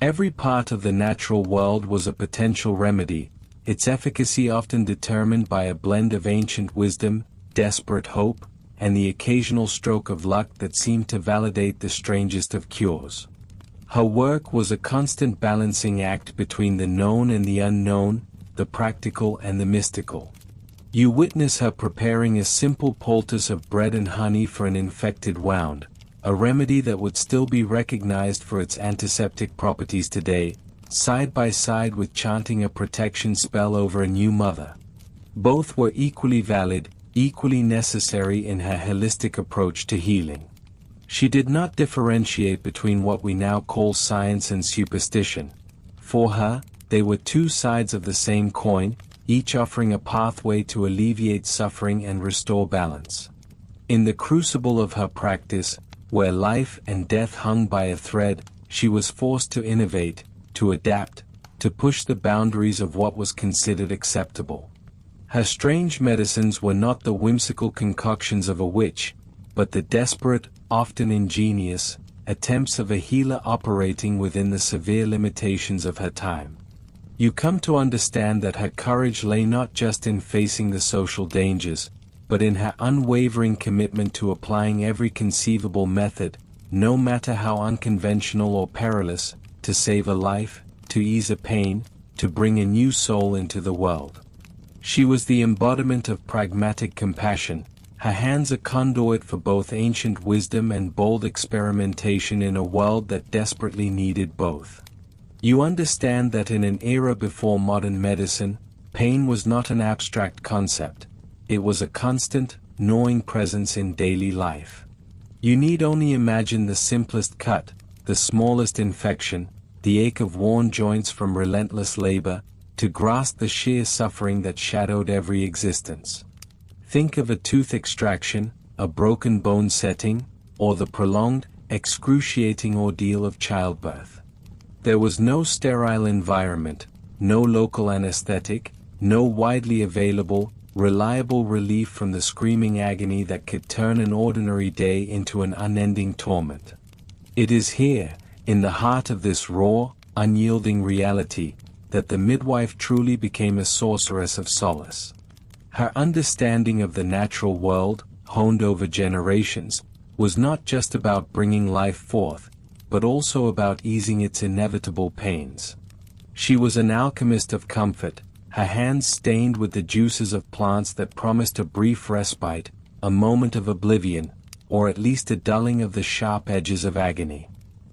Every part of the natural world was a potential remedy, its efficacy often determined by a blend of ancient wisdom, desperate hope, and the occasional stroke of luck that seemed to validate the strangest of cures. Her work was a constant balancing act between the known and the unknown, the practical and the mystical. You witness her preparing a simple poultice of bread and honey for an infected wound, a remedy that would still be recognized for its antiseptic properties today, side by side with chanting a protection spell over a new mother. Both were equally valid, equally necessary in her holistic approach to healing. She did not differentiate between what we now call science and superstition. For her, they were two sides of the same coin, each offering a pathway to alleviate suffering and restore balance. In the crucible of her practice, where life and death hung by a thread, she was forced to innovate, to adapt, to push the boundaries of what was considered acceptable. Her strange medicines were not the whimsical concoctions of a witch, but the desperate, often ingenious, attempts of a healer operating within the severe limitations of her time. You come to understand that her courage lay not just in facing the social dangers, but in her unwavering commitment to applying every conceivable method, no matter how unconventional or perilous, to save a life, to ease a pain, to bring a new soul into the world. She was the embodiment of pragmatic compassion, her hands a conduit for both ancient wisdom and bold experimentation in a world that desperately needed both. You understand that in an era before modern medicine, pain was not an abstract concept. It was a constant, gnawing presence in daily life. You need only imagine the simplest cut, the smallest infection, the ache of worn joints from relentless labor, to grasp the sheer suffering that shadowed every existence. Think of a tooth extraction, a broken bone setting, or the prolonged, excruciating ordeal of childbirth. There was no sterile environment, no local anesthetic, no widely available, reliable relief from the screaming agony that could turn an ordinary day into an unending torment. It is here, in the heart of this raw, unyielding reality, that the midwife truly became a sorceress of solace. Her understanding of the natural world, honed over generations, was not just about bringing life forth, but also about easing its inevitable pains. She was an alchemist of comfort, her hands stained with the juices of plants that promised a brief respite, a moment of oblivion, or at least a dulling of the sharp edges of agony.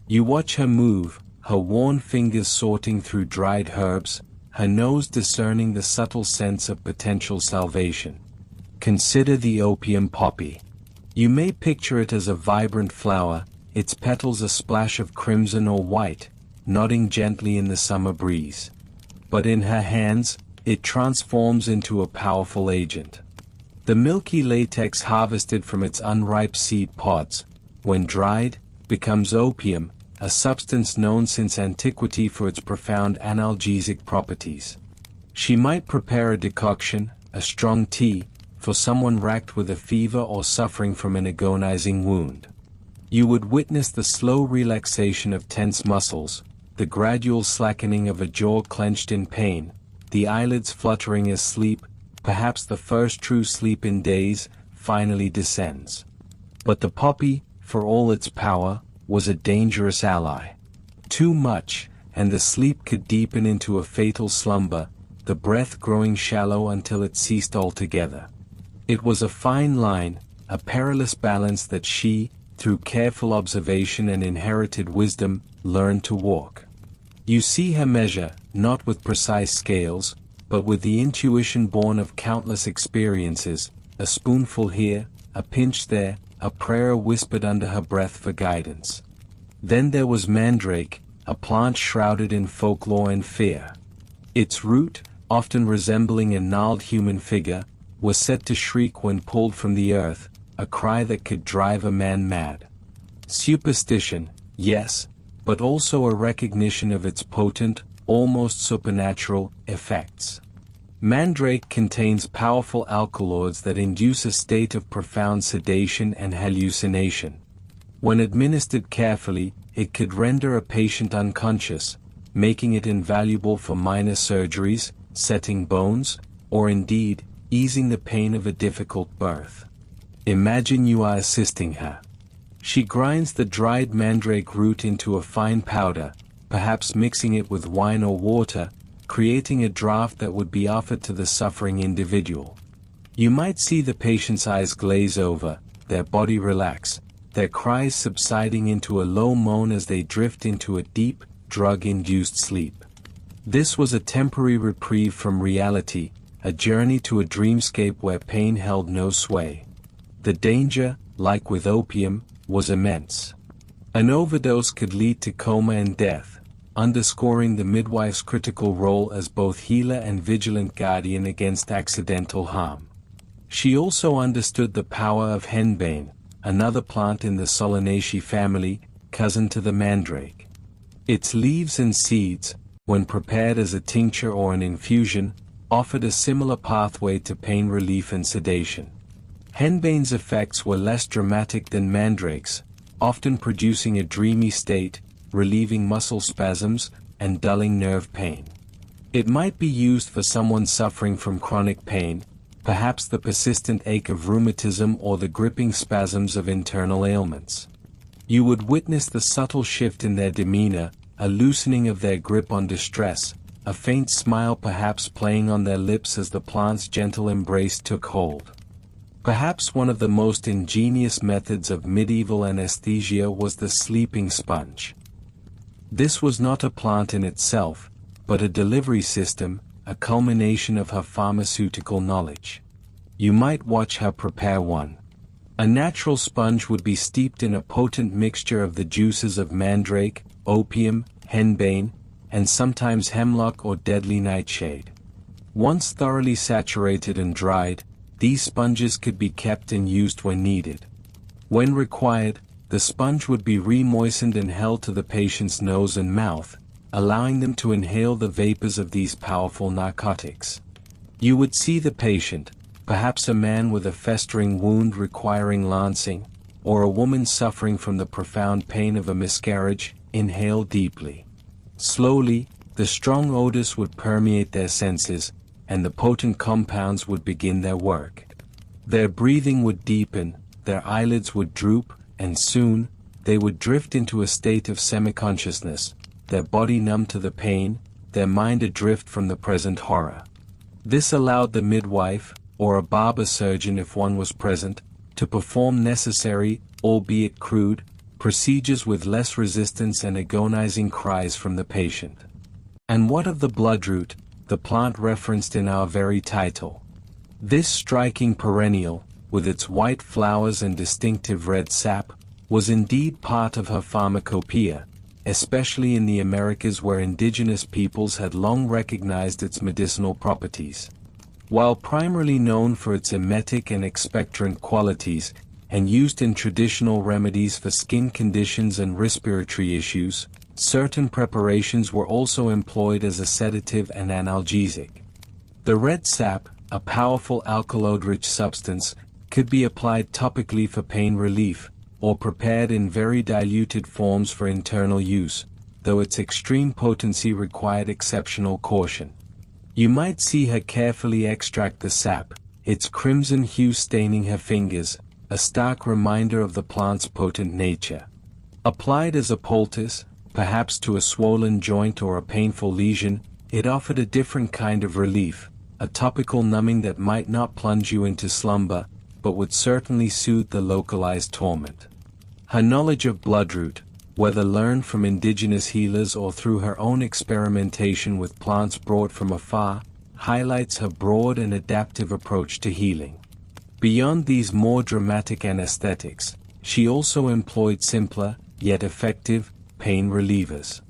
You watch her move, her worn fingers sorting through dried herbs, her nose discerning the subtle sense of potential salvation. Consider the opium poppy. You may picture it as a vibrant flower, its petals a splash of crimson or white, nodding gently in the summer breeze. But in her hands, it transforms into a powerful agent. The milky latex harvested from its unripe seed pods, when dried, becomes opium, a substance known since antiquity for its profound analgesic properties. She might prepare a decoction, a strong tea, for someone racked with a fever or suffering from an agonizing wound. You would witness the slow relaxation of tense muscles, the gradual slackening of a jaw clenched in pain, the eyelids fluttering as sleep, perhaps the first true sleep in days, finally descends. But the poppy, for all its power, was a dangerous ally. Too much, and the sleep could deepen into a fatal slumber, the breath growing shallow until it ceased altogether. It was a fine line, a perilous balance that she, through careful observation and inherited wisdom, learned to walk. You see her measure, not with precise scales, but with the intuition born of countless experiences, a spoonful here, a pinch there, a prayer whispered under her breath for guidance. Then there was mandrake, a plant shrouded in folklore and fear. Its root, often resembling a gnarled human figure, was said to shriek when pulled from the earth, a cry that could drive a man mad. Superstition, yes, but also a recognition of its potent, almost supernatural, effects. Mandrake contains powerful alkaloids that induce a state of profound sedation and hallucination. When administered carefully, it could render a patient unconscious, making it invaluable for minor surgeries, setting bones, or indeed, easing the pain of a difficult birth. Imagine you are assisting her. She grinds the dried mandrake root into a fine powder, perhaps mixing it with wine or water, creating a draught that would be offered to the suffering individual. You might see the patient's eyes glaze over, their body relax, their cries subsiding into a low moan as they drift into a deep, drug-induced sleep. This was a temporary reprieve from reality, a journey to a dreamscape where pain held no sway. The danger, like with opium, was immense. An overdose could lead to coma and death, underscoring the midwife's critical role as both healer and vigilant guardian against accidental harm. She also understood the power of henbane, another plant in the Solanaceae family, cousin to the mandrake. Its leaves and seeds, when prepared as a tincture or an infusion, offered a similar pathway to pain relief and sedation. Henbane's effects were less dramatic than mandrake's, often producing a dreamy state, relieving muscle spasms, and dulling nerve pain. It might be used for someone suffering from chronic pain, perhaps the persistent ache of rheumatism or the gripping spasms of internal ailments. You would witness the subtle shift in their demeanor, a loosening of their grip on distress, a faint smile perhaps playing on their lips as the plant's gentle embrace took hold. Perhaps one of the most ingenious methods of medieval anesthesia was the sleeping sponge. This was not a plant in itself, but a delivery system, a culmination of her pharmaceutical knowledge. You might watch her prepare one. A natural sponge would be steeped in a potent mixture of the juices of mandrake, opium, henbane, and sometimes hemlock or deadly nightshade. Once thoroughly saturated and dried, these sponges could be kept and used when needed. When required, the sponge would be re-moistened and held to the patient's nose and mouth, allowing them to inhale the vapors of these powerful narcotics. You would see the patient, perhaps a man with a festering wound requiring lancing, or a woman suffering from the profound pain of a miscarriage, inhale deeply. Slowly, the strong odors would permeate their senses, and the potent compounds would begin their work. Their breathing would deepen, their eyelids would droop, and soon, they would drift into a state of semi-consciousness, their body numb to the pain, their mind adrift from the present horror. This allowed the midwife, or a barber surgeon if one was present, to perform necessary, albeit crude, procedures with less resistance and agonizing cries from the patient. And what of the bloodroot, the plant referenced in our very title? This striking perennial, with its white flowers and distinctive red sap, was indeed part of her pharmacopoeia, especially in the Americas where indigenous peoples had long recognized its medicinal properties. While primarily known for its emetic and expectorant qualities, and used in traditional remedies for skin conditions and respiratory issues, certain preparations were also employed as a sedative and analgesic. The red sap, a powerful alkaloid-rich substance, could be applied topically for pain relief, or prepared in very diluted forms for internal use, though its extreme potency required exceptional caution. You might see her carefully extract the sap, its crimson hue staining her fingers, a stark reminder of the plant's potent nature. Applied as a poultice, perhaps to a swollen joint or a painful lesion, it offered a different kind of relief, a topical numbing that might not plunge you into slumber, but would certainly soothe the localized torment. Her knowledge of bloodroot, whether learned from indigenous healers or through her own experimentation with plants brought from afar, highlights her broad and adaptive approach to healing. Beyond these more dramatic anesthetics, she also employed simpler, yet effective, pain relievers.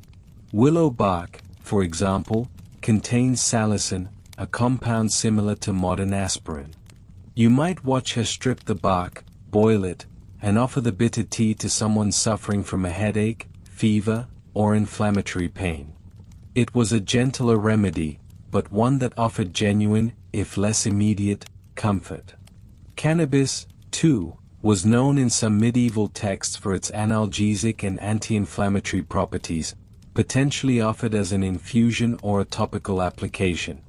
Willow bark, for example, contains salicin, a compound similar to modern aspirin. You might watch her strip the bark, boil it, and offer the bitter tea to someone suffering from a headache, fever, or inflammatory pain. It was a gentler remedy, but one that offered genuine, if less immediate, comfort. Cannabis, too, was known in some medieval texts for its analgesic and anti-inflammatory properties, potentially offered as an infusion or a topical application.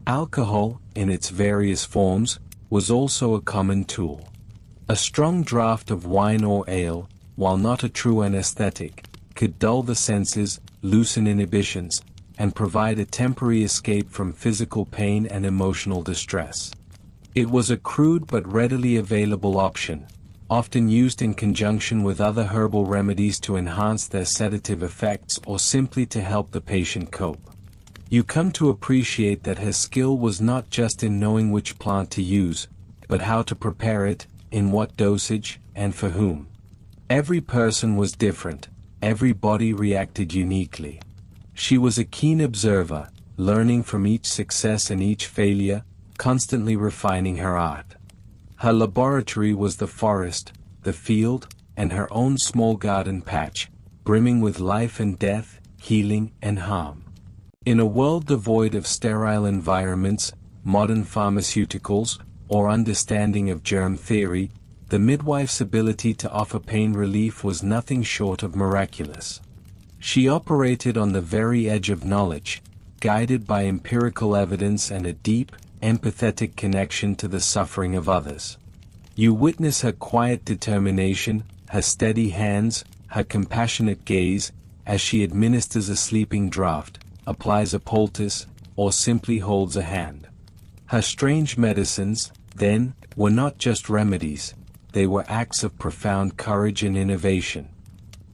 Alcohol, in its various forms, was also a common tool. A strong draught of wine or ale, while not a true anesthetic, could dull the senses, loosen inhibitions, and provide a temporary escape from physical pain and emotional distress. It was a crude but readily available option, often used in conjunction with other herbal remedies to enhance their sedative effects or simply to help the patient cope. You come to appreciate that her skill was not just in knowing which plant to use, but how to prepare it, in what dosage, and for whom. Every person was different, every body reacted uniquely. She was a keen observer, learning from each success and each failure, constantly refining her art. Her laboratory was the forest, the field, and her own small garden patch, brimming with life and death, healing and harm. In a world devoid of sterile environments, modern pharmaceuticals, or understanding of germ theory, the midwife's ability to offer pain relief was nothing short of miraculous. She operated on the very edge of knowledge, guided by empirical evidence and a deep, empathetic connection to the suffering of others. You witness her quiet determination, her steady hands, her compassionate gaze, as she administers a sleeping draught, applies a poultice, or simply holds a hand. Her strange medicines, then, were not just remedies, they were acts of profound courage and innovation.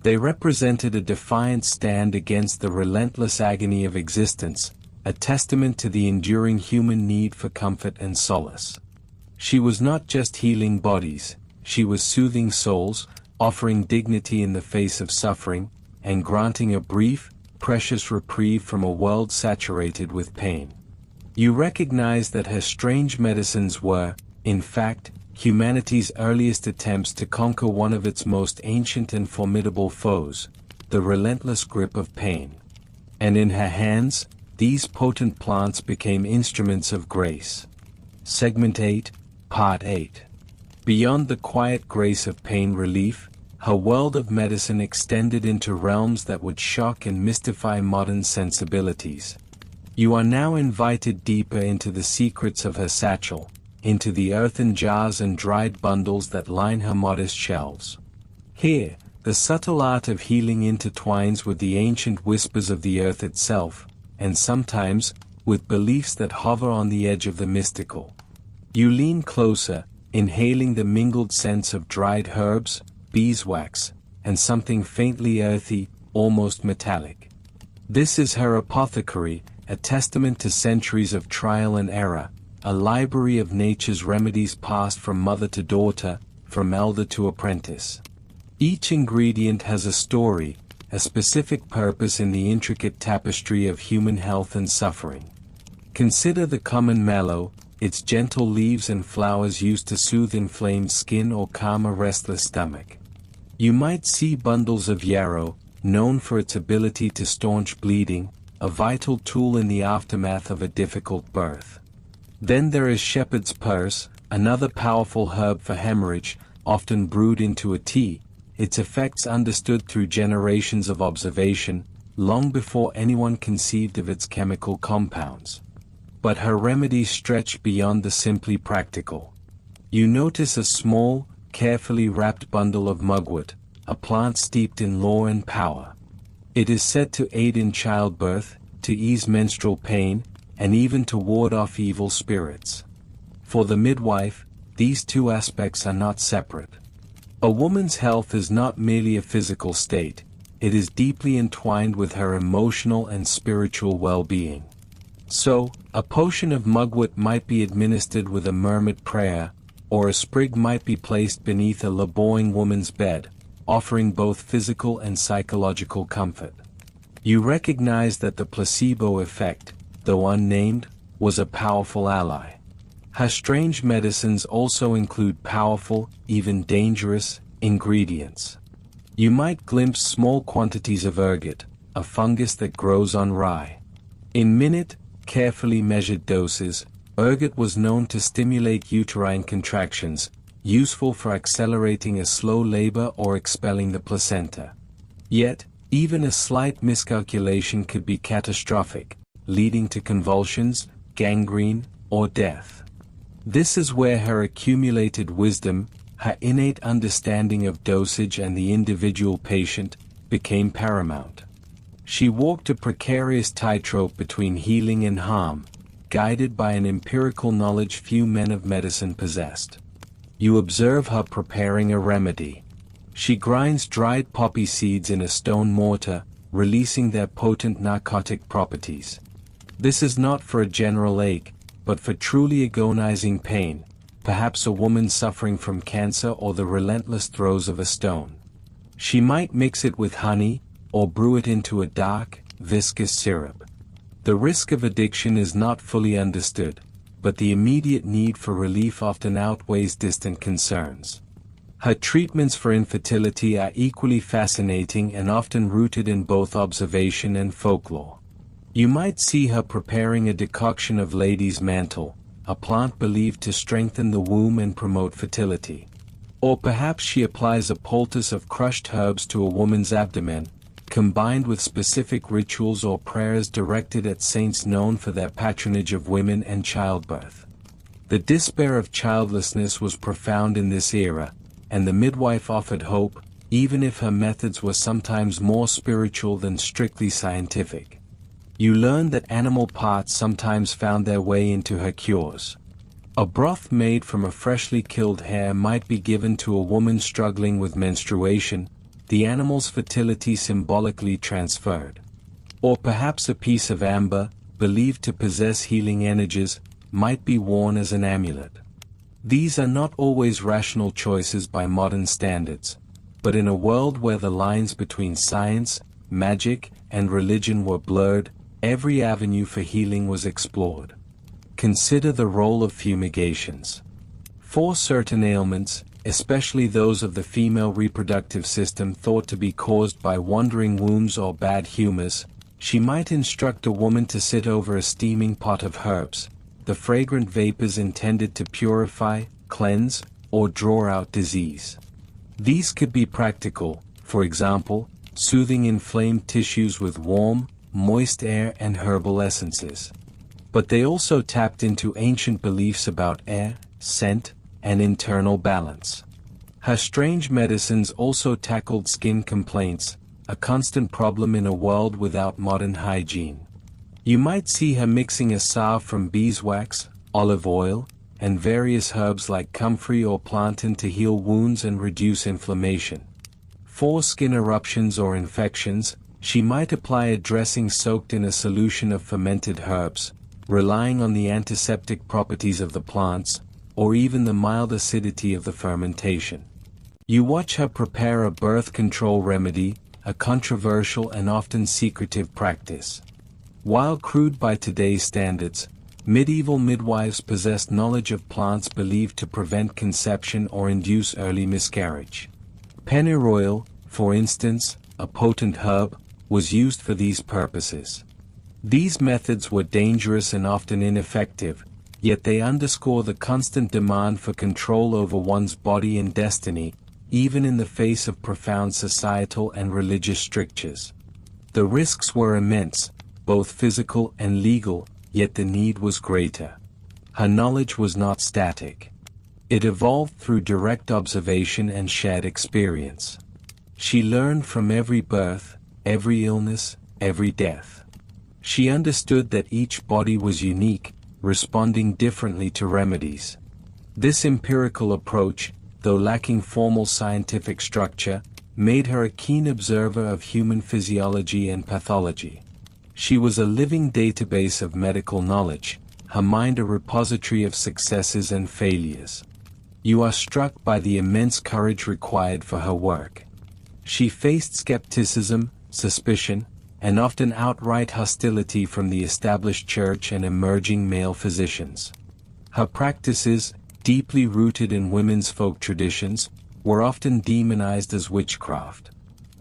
They represented a defiant stand against the relentless agony of existence, a testament to the enduring human need for comfort and solace. She was not just healing bodies, she was soothing souls, offering dignity in the face of suffering, and granting a brief, precious reprieve from a world saturated with pain. You recognize that her strange medicines were, in fact, humanity's earliest attempts to conquer one of its most ancient and formidable foes, the relentless grip of pain. And in her hands, these potent plants became instruments of grace. Segment 8, Part 8. Beyond the quiet grace of pain relief, her world of medicine extended into realms that would shock and mystify modern sensibilities. You are now invited deeper into the secrets of her satchel, into the earthen jars and dried bundles that line her modest shelves. Here, the subtle art of healing intertwines with the ancient whispers of the earth itself, and sometimes, with beliefs that hover on the edge of the mystical. You lean closer, inhaling the mingled scents of dried herbs, beeswax, and something faintly earthy, almost metallic. This is her apothecary, a testament to centuries of trial and error, a library of nature's remedies passed from mother to daughter, from elder to apprentice. Each ingredient has a story, a specific purpose in the intricate tapestry of human health and suffering. Consider the common mallow, its gentle leaves and flowers used to soothe inflamed skin or calm a restless stomach. You might see bundles of yarrow, known for its ability to staunch bleeding, a vital tool in the aftermath of a difficult birth. Then there is shepherd's purse, another powerful herb for hemorrhage, often brewed into a tea, its effects understood through generations of observation, long before anyone conceived of its chemical compounds. But her remedies stretch beyond the simply practical. You notice a small, carefully wrapped bundle of mugwort, a plant steeped in lore and power. It is said to aid in childbirth, to ease menstrual pain, and even to ward off evil spirits. For the midwife, these two aspects are not separate. A woman's health is not merely a physical state, it is deeply entwined with her emotional and spiritual well-being. So, a potion of mugwort might be administered with a murmured prayer, or a sprig might be placed beneath a laboring woman's bed, offering both physical and psychological comfort. You recognize that the placebo effect, though unnamed, was a powerful ally. Her strange medicines also include powerful, even dangerous, ingredients. You might glimpse small quantities of ergot, a fungus that grows on rye. In minute, carefully measured doses, ergot was known to stimulate uterine contractions, useful for accelerating a slow labor or expelling the placenta. Yet, even a slight miscalculation could be catastrophic, leading to convulsions, gangrene, or death. This is where her accumulated wisdom, her innate understanding of dosage and the individual patient, became paramount. She walked a precarious tightrope between healing and harm, guided by an empirical knowledge few men of medicine possessed. You observe her preparing a remedy. She grinds dried poppy seeds in a stone mortar, releasing their potent narcotic properties. This is not for a general ache, but for truly agonizing pain, perhaps a woman suffering from cancer or the relentless throes of a stone. She might mix it with honey, or brew it into a dark, viscous syrup. The risk of addiction is not fully understood, but the immediate need for relief often outweighs distant concerns. Her treatments for infertility are equally fascinating and often rooted in both observation and folklore. You might see her preparing a decoction of lady's mantle, a plant believed to strengthen the womb and promote fertility. Or perhaps she applies a poultice of crushed herbs to a woman's abdomen, combined with specific rituals or prayers directed at saints known for their patronage of women and childbirth. The despair of childlessness was profound in this era, and the midwife offered hope, even if her methods were sometimes more spiritual than strictly scientific. You learn that animal parts sometimes found their way into her cures. A broth made from a freshly killed hare might be given to a woman struggling with menstruation, the animal's fertility symbolically transferred. Or perhaps a piece of amber, believed to possess healing energies, might be worn as an amulet. These are not always rational choices by modern standards, but in a world where the lines between science, magic, and religion were blurred, every avenue for healing was explored. Consider the role of fumigations. For certain ailments, especially those of the female reproductive system thought to be caused by wandering wombs or bad humors, she might instruct a woman to sit over a steaming pot of herbs, the fragrant vapors intended to purify, cleanse, or draw out disease. These could be practical, for example, soothing inflamed tissues with warm, moist air and herbal essences. But they also tapped into ancient beliefs about air, scent, and internal balance. Her strange medicines also tackled skin complaints, a constant problem in a world without modern hygiene. You might see her mixing a salve from beeswax, olive oil, and various herbs like comfrey or plantain to heal wounds and reduce inflammation. For skin eruptions or infections, she might apply a dressing soaked in a solution of fermented herbs, relying on the antiseptic properties of the plants, or even the mild acidity of the fermentation. You watch her prepare a birth control remedy, a controversial and often secretive practice. While crude by today's standards, medieval midwives possessed knowledge of plants believed to prevent conception or induce early miscarriage. Pennyroyal, for instance, a potent herb, was used for these purposes. These methods were dangerous and often ineffective, yet they underscore the constant demand for control over one's body and destiny, even in the face of profound societal and religious strictures. The risks were immense, both physical and legal, yet the need was greater. Her knowledge was not static. It evolved through direct observation and shared experience. She learned from every birth, every illness, every death. She understood that each body was unique, responding differently to remedies. This empirical approach, though lacking formal scientific structure, made her a keen observer of human physiology and pathology. She was a living database of medical knowledge, her mind a repository of successes and failures. You are struck by the immense courage required for her work. She faced skepticism, suspicion, and often outright hostility from the established church and emerging male physicians. Her practices, deeply rooted in women's folk traditions, were often demonized as witchcraft.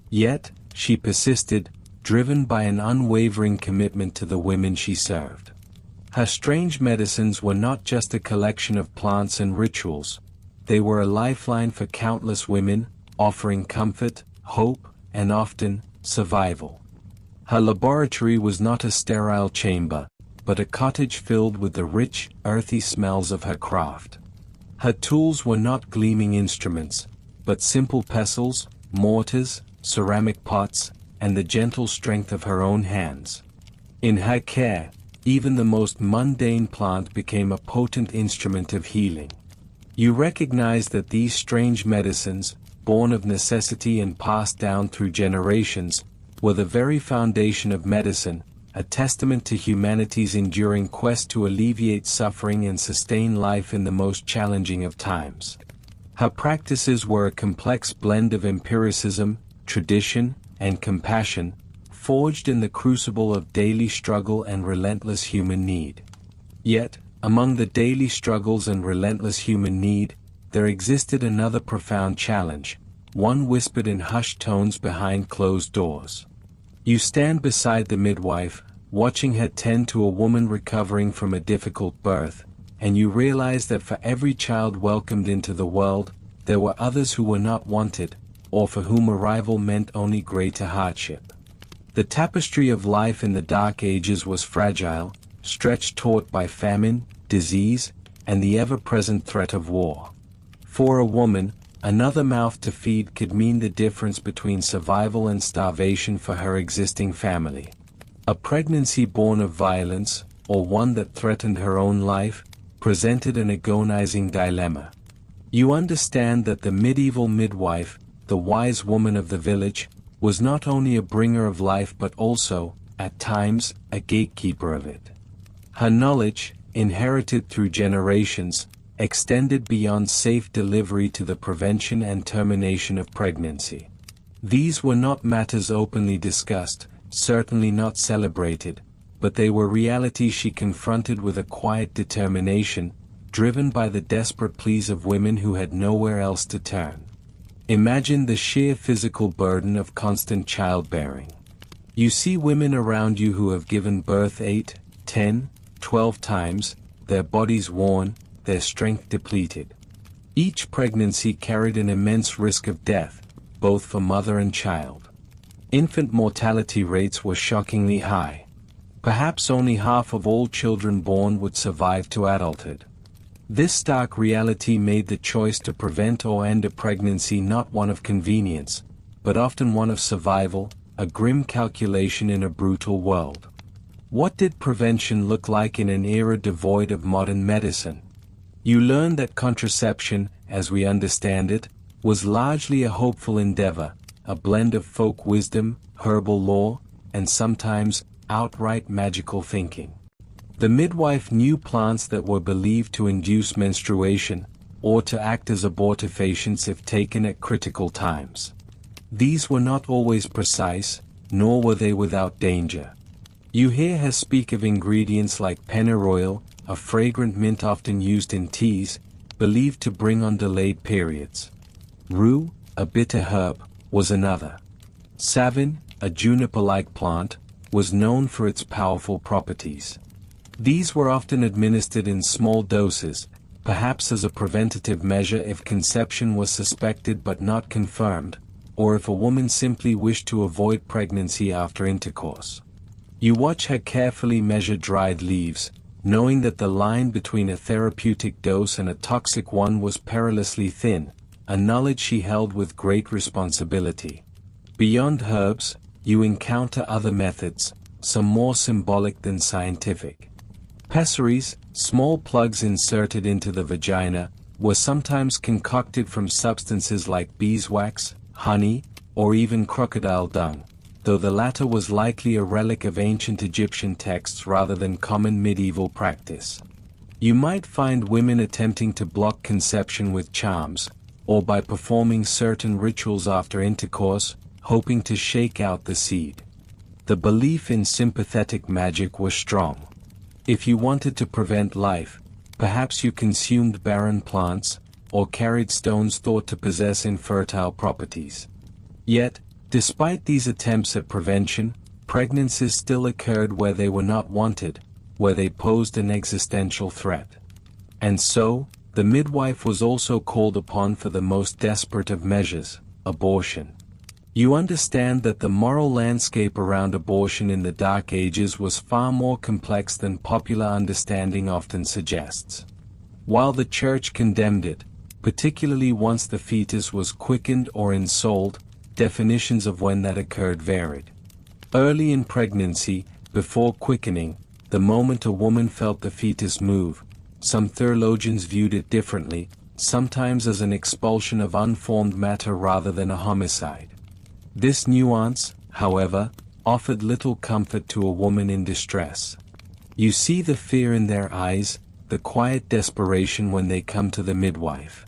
Yet, she persisted, driven by an unwavering commitment to the women she served. Her strange medicines were not just a collection of plants and rituals, they were a lifeline for countless women, offering comfort, hope, and often, survival. Her laboratory was not a sterile chamber, but a cottage filled with the rich, earthy smells of her craft. Her tools were not gleaming instruments, but simple pestles, mortars, ceramic pots, and the gentle strength of her own hands. In her care, even the most mundane plant became a potent instrument of healing. You recognize that these strange medicines, born of necessity and passed down through generations, were the very foundation of medicine, a testament to humanity's enduring quest to alleviate suffering and sustain life in the most challenging of times. Her practices were a complex blend of empiricism, tradition, and compassion, forged in the crucible of daily struggle and relentless human need. Yet, among the daily struggles and relentless human need, there existed another profound challenge, one whispered in hushed tones behind closed doors. You stand beside the midwife, watching her tend to a woman recovering from a difficult birth, and you realize that for every child welcomed into the world, there were others who were not wanted, or for whom arrival meant only greater hardship. The tapestry of life in the Dark Ages was fragile, stretched taut by famine, disease, and the ever-present threat of war. For a woman, another mouth to feed could mean the difference between survival and starvation for her existing family. A pregnancy born of violence, or one that threatened her own life, presented an agonizing dilemma. You understand that the medieval midwife, the wise woman of the village, was not only a bringer of life but also, at times, a gatekeeper of it. Her knowledge, inherited through generations, extended beyond safe delivery to the prevention and termination of pregnancy. These were not matters openly discussed, certainly not celebrated, but they were realities she confronted with a quiet determination, driven by the desperate pleas of women who had nowhere else to turn. Imagine the sheer physical burden of constant childbearing. You see women around you who have given birth 8, 10, 12 times, their bodies worn, their strength depleted. Each pregnancy carried an immense risk of death, both for mother and child. Infant mortality rates were shockingly high. Perhaps only half of all children born would survive to adulthood. This stark reality made the choice to prevent or end a pregnancy not one of convenience, but often one of survival, a grim calculation in a brutal world. What did prevention look like in an era devoid of modern medicine? You learn that contraception, as we understand it, was largely a hopeful endeavor, a blend of folk wisdom, herbal lore, and sometimes outright magical thinking. The midwife knew plants that were believed to induce menstruation, or to act as abortifacients if taken at critical times. These were not always precise, nor were they without danger. You hear her speak of ingredients like pennyroyal, a fragrant mint often used in teas, believed to bring on delayed periods. Rue, a bitter herb, was another. Savin, a juniper-like plant, was known for its powerful properties. These were often administered in small doses, perhaps as a preventative measure if conception was suspected but not confirmed, or if a woman simply wished to avoid pregnancy after intercourse. You watch her carefully measure dried leaves, knowing that the line between a therapeutic dose and a toxic one was perilously thin, a knowledge she held with great responsibility. Beyond herbs, you encounter other methods, some more symbolic than scientific. Pessaries, small plugs inserted into the vagina, were sometimes concocted from substances like beeswax, honey, or even crocodile dung, though the latter was likely a relic of ancient Egyptian texts rather than common medieval practice. You might find women attempting to block conception with charms, or by performing certain rituals after intercourse, hoping to shake out the seed. The belief in sympathetic magic was strong. If you wanted to prevent life, perhaps you consumed barren plants, or carried stones thought to possess infertile properties. Yet, despite these attempts at prevention, pregnancies still occurred where they were not wanted, where they posed an existential threat. And so, the midwife was also called upon for the most desperate of measures, abortion. You understand that the moral landscape around abortion in the Dark Ages was far more complex than popular understanding often suggests. While the Church condemned it, particularly once the fetus was quickened or ensouled, definitions of when that occurred varied. Early in pregnancy, before quickening, the moment a woman felt the fetus move, some theologians viewed it differently, sometimes as an expulsion of unformed matter rather than a homicide. This nuance, however, offered little comfort to a woman in distress. You see the fear in their eyes, the quiet desperation when they come to the midwife.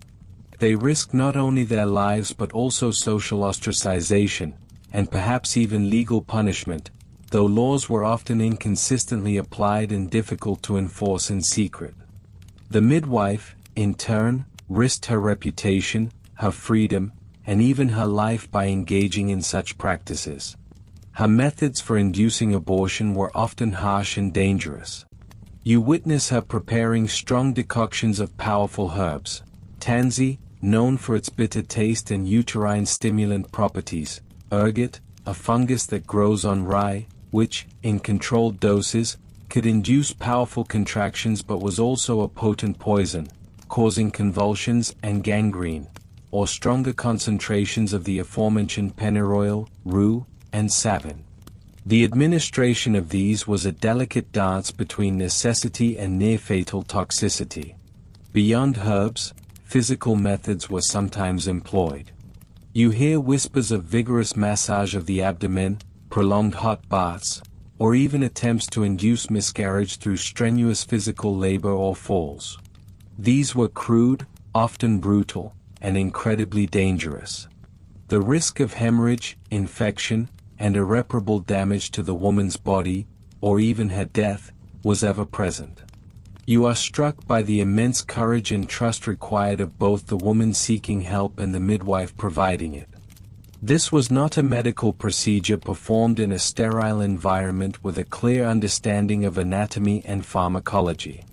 They risk not only their lives but also social ostracization, and perhaps even legal punishment, though laws were often inconsistently applied and difficult to enforce in secret. The midwife, in turn, risked her reputation, her freedom, and even her life by engaging in such practices. Her methods for inducing abortion were often harsh and dangerous. You witness her preparing strong decoctions of powerful herbs, tansy, known for its bitter taste and uterine stimulant properties, ergot, a fungus that grows on rye, which, in controlled doses, could induce powerful contractions but was also a potent poison, causing convulsions and gangrene, or stronger concentrations of the aforementioned pennyroyal, rue, and savin. The administration of these was a delicate dance between necessity and near-fatal toxicity. Beyond herbs, physical methods were sometimes employed. You hear whispers of vigorous massage of the abdomen, prolonged hot baths, or even attempts to induce miscarriage through strenuous physical labor or falls. These were crude, often brutal, and incredibly dangerous. The risk of hemorrhage, infection, and irreparable damage to the woman's body, or even her death, was ever present. You are struck by the immense courage and trust required of both the woman seeking help and the midwife providing it. This was not a medical procedure performed in a sterile environment with a clear understanding of anatomy and pharmacology.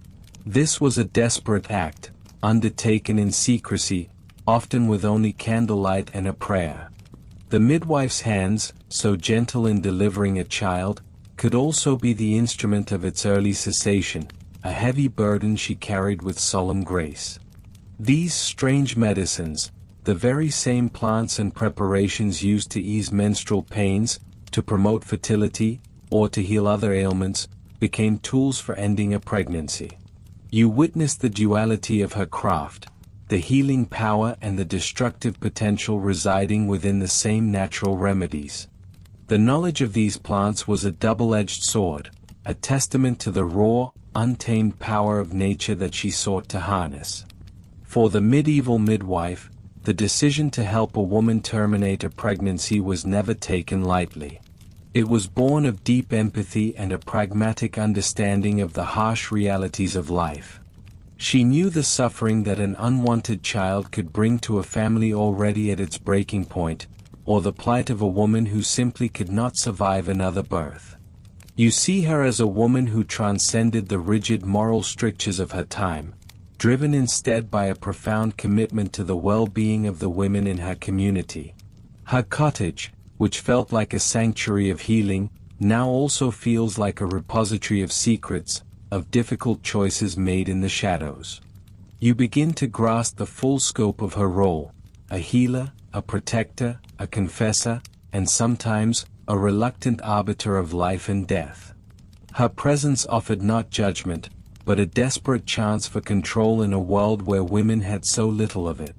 This was a desperate act, undertaken in secrecy, often with only candlelight and a prayer. The midwife's hands, so gentle in delivering a child, could also be the instrument of its early cessation, a heavy burden she carried with solemn grace. These strange medicines, the very same plants and preparations used to ease menstrual pains, to promote fertility, or to heal other ailments, became tools for ending a pregnancy. You witnessed the duality of her craft, the healing power and the destructive potential residing within the same natural remedies. The knowledge of these plants was a double-edged sword, a testament to the raw, untamed power of nature that she sought to harness. For the medieval midwife, the decision to help a woman terminate a pregnancy was never taken lightly. It was born of deep empathy and a pragmatic understanding of the harsh realities of life. She knew the suffering that an unwanted child could bring to a family already at its breaking point, or the plight of a woman who simply could not survive another birth. You see her as a woman who transcended the rigid moral strictures of her time, driven instead by a profound commitment to the well-being of the women in her community. Her cottage, which felt like a sanctuary of healing, now also feels like a repository of secrets, of difficult choices made in the shadows. You begin to grasp the full scope of her role, a healer, a protector, a confessor, and sometimes, a reluctant arbiter of life and death. Her presence offered not judgment, but a desperate chance for control in a world where women had so little of it.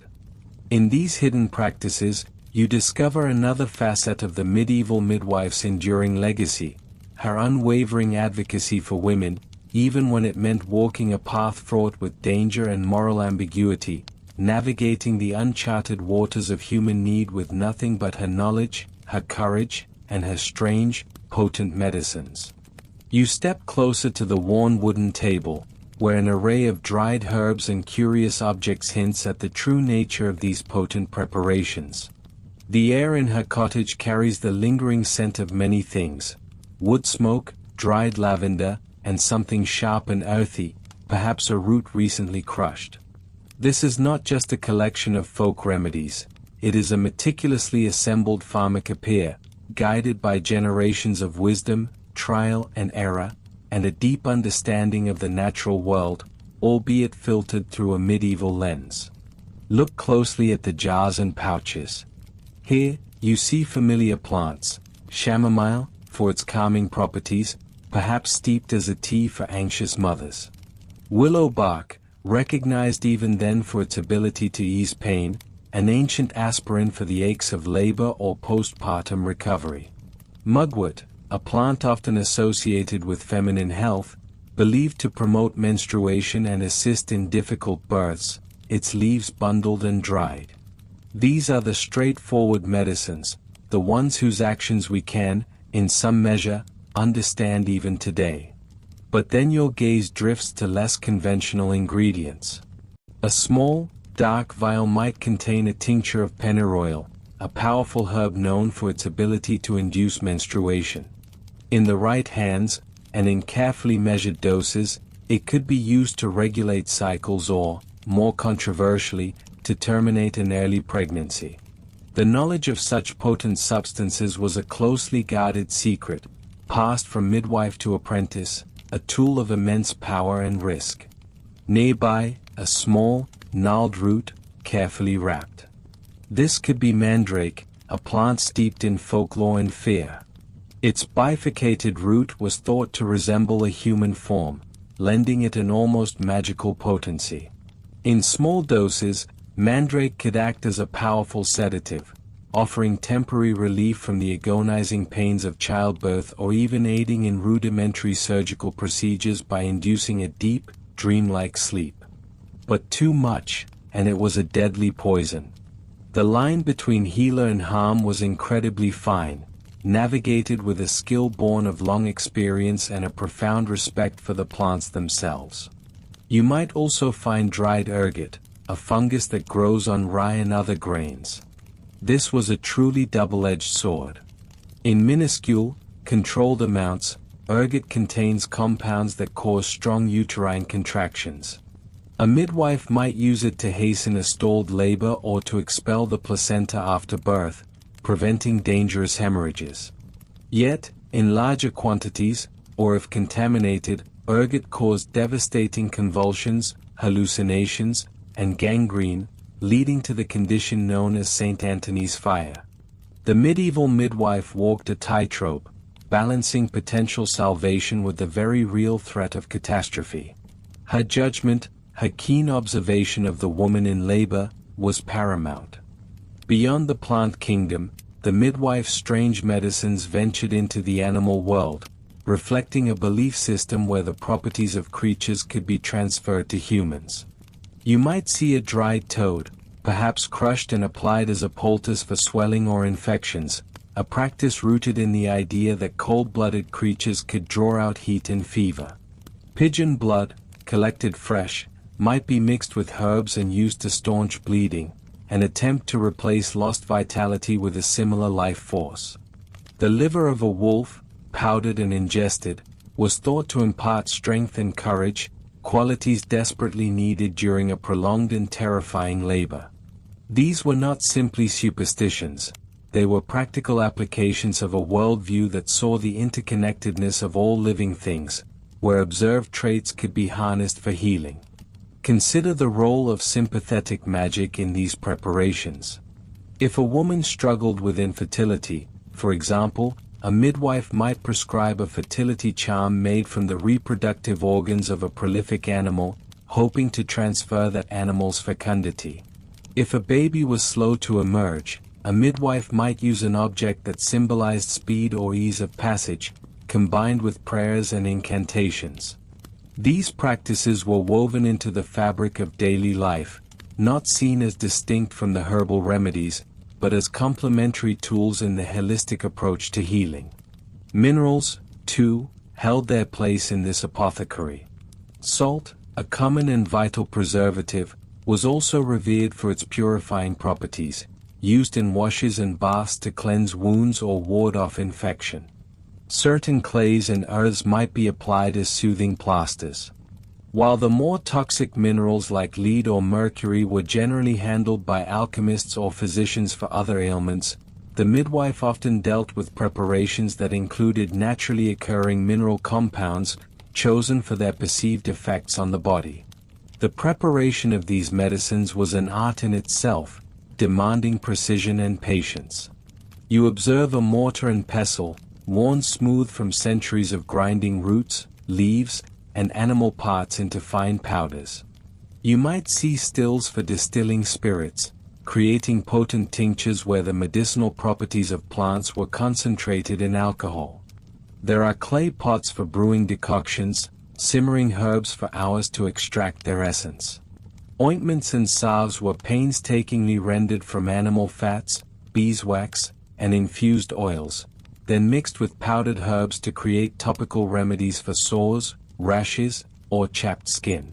In these hidden practices, you discover another facet of the medieval midwife's enduring legacy, her unwavering advocacy for women, even when it meant walking a path fraught with danger and moral ambiguity, navigating the uncharted waters of human need with nothing but her knowledge, her courage, and her strange, potent medicines. You step closer to the worn wooden table, where an array of dried herbs and curious objects hints at the true nature of these potent preparations. The air in her cottage carries the lingering scent of many things: wood smoke, dried lavender, and something sharp and earthy, perhaps a root recently crushed. This is not just a collection of folk remedies, it is a meticulously assembled pharmacopoeia, guided by generations of wisdom, trial and error, and a deep understanding of the natural world, albeit filtered through a medieval lens. Look closely at the jars and pouches. Here, you see familiar plants: chamomile, for its calming properties, perhaps steeped as a tea for anxious mothers. Willow bark, recognized even then for its ability to ease pain, an ancient aspirin for the aches of labor or postpartum recovery. Mugwort, a plant often associated with feminine health, believed to promote menstruation and assist in difficult births, its leaves bundled and dried. These are the straightforward medicines, the ones whose actions we can, in some measure, understand even today. But then your gaze drifts to less conventional ingredients. A small, dark vial might contain a tincture of pennyroyal, a powerful herb known for its ability to induce menstruation. In the right hands, and in carefully measured doses, it could be used to regulate cycles or, more controversially, to terminate an early pregnancy. The knowledge of such potent substances was a closely guarded secret, passed from midwife to apprentice, a tool of immense power and risk. Nearby, a small, gnarled root, carefully wrapped. This could be mandrake, a plant steeped in folklore and fear. Its bifurcated root was thought to resemble a human form, lending it an almost magical potency. In small doses, mandrake could act as a powerful sedative, offering temporary relief from the agonizing pains of childbirth or even aiding in rudimentary surgical procedures by inducing a deep, dreamlike sleep. But too much, and it was a deadly poison. The line between healer and harm was incredibly fine, navigated with a skill born of long experience and a profound respect for the plants themselves. You might also find dried ergot, a fungus that grows on rye and other grains. This was a truly double-edged sword. In minuscule, controlled amounts, ergot contains compounds that cause strong uterine contractions. A midwife might use it to hasten a stalled labor or to expel the placenta after birth, preventing dangerous hemorrhages. Yet, in larger quantities, or if contaminated, ergot caused devastating convulsions, hallucinations, and gangrene, leading to the condition known as St. Anthony's fire. The medieval midwife walked a tightrope, balancing potential salvation with the very real threat of catastrophe. Her judgment, her keen observation of the woman in labor, was paramount. Beyond the plant kingdom, the midwife's strange medicines ventured into the animal world, reflecting a belief system where the properties of creatures could be transferred to humans. You might see a dried toad, perhaps crushed and applied as a poultice for swelling or infections, a practice rooted in the idea that cold-blooded creatures could draw out heat and fever. Pigeon blood, collected fresh, might be mixed with herbs and used to staunch bleeding, an attempt to replace lost vitality with a similar life force. The liver of a wolf, powdered and ingested, was thought to impart strength and courage, qualities desperately needed during a prolonged and terrifying labor. These were not simply superstitions, they were practical applications of a worldview that saw the interconnectedness of all living things, where observed traits could be harnessed for healing. Consider the role of sympathetic magic in these preparations. If a woman struggled with infertility, for example, a midwife might prescribe a fertility charm made from the reproductive organs of a prolific animal, hoping to transfer that animal's fecundity. If a baby was slow to emerge, a midwife might use an object that symbolized speed or ease of passage, combined with prayers and incantations. These practices were woven into the fabric of daily life, not seen as distinct from the herbal remedies, but as complementary tools in the holistic approach to healing. Minerals, too, held their place in this apothecary. Salt, a common and vital preservative, was also revered for its purifying properties, used in washes and baths to cleanse wounds or ward off infection. Certain clays and earths might be applied as soothing plasters. While the more toxic minerals like lead or mercury were generally handled by alchemists or physicians for other ailments, the midwife often dealt with preparations that included naturally occurring mineral compounds, chosen for their perceived effects on the body. The preparation of these medicines was an art in itself, demanding precision and patience. You observe a mortar and pestle, worn smooth from centuries of grinding roots, leaves, and animal parts into fine powders. You might see stills for distilling spirits, creating potent tinctures where the medicinal properties of plants were concentrated in alcohol. There are clay pots for brewing decoctions, simmering herbs for hours to extract their essence. Ointments and salves were painstakingly rendered from animal fats, beeswax, and infused oils, then mixed with powdered herbs to create topical remedies for sores, rashes, or chapped skin.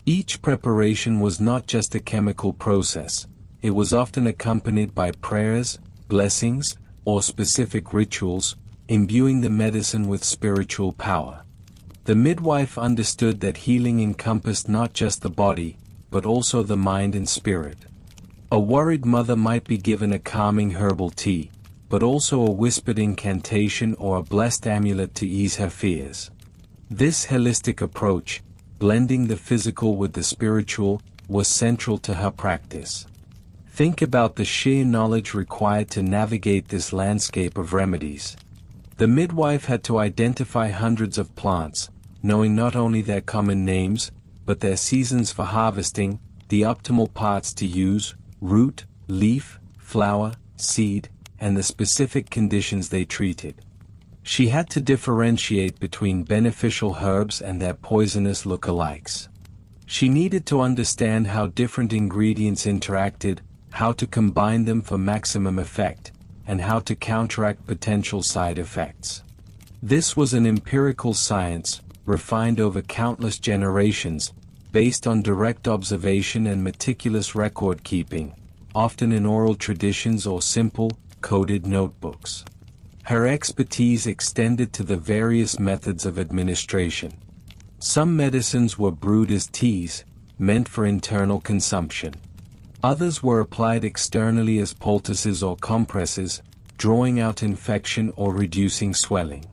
Each preparation was not just a chemical process, it was often accompanied by prayers, blessings, or specific rituals, imbuing the medicine with spiritual power. The midwife understood that healing encompassed not just the body, but also the mind and spirit. A worried mother might be given a calming herbal tea, but also a whispered incantation or a blessed amulet to ease her fears. This holistic approach, blending the physical with the spiritual, was central to her practice. Think about the sheer knowledge required to navigate this landscape of remedies. The midwife had to identify hundreds of plants, knowing not only their common names, but their seasons for harvesting, the optimal parts to use, root, leaf, flower, seed, and the specific conditions they treated. She had to differentiate between beneficial herbs and their poisonous lookalikes. She needed to understand how different ingredients interacted, how to combine them for maximum effect, and how to counteract potential side effects. This was an empirical science, refined over countless generations, based on direct observation and meticulous record-keeping, often in oral traditions or simple, coded notebooks. Her expertise extended to the various methods of administration. Some medicines were brewed as teas, meant for internal consumption. Others were applied externally as poultices or compresses, drawing out infection or reducing swelling.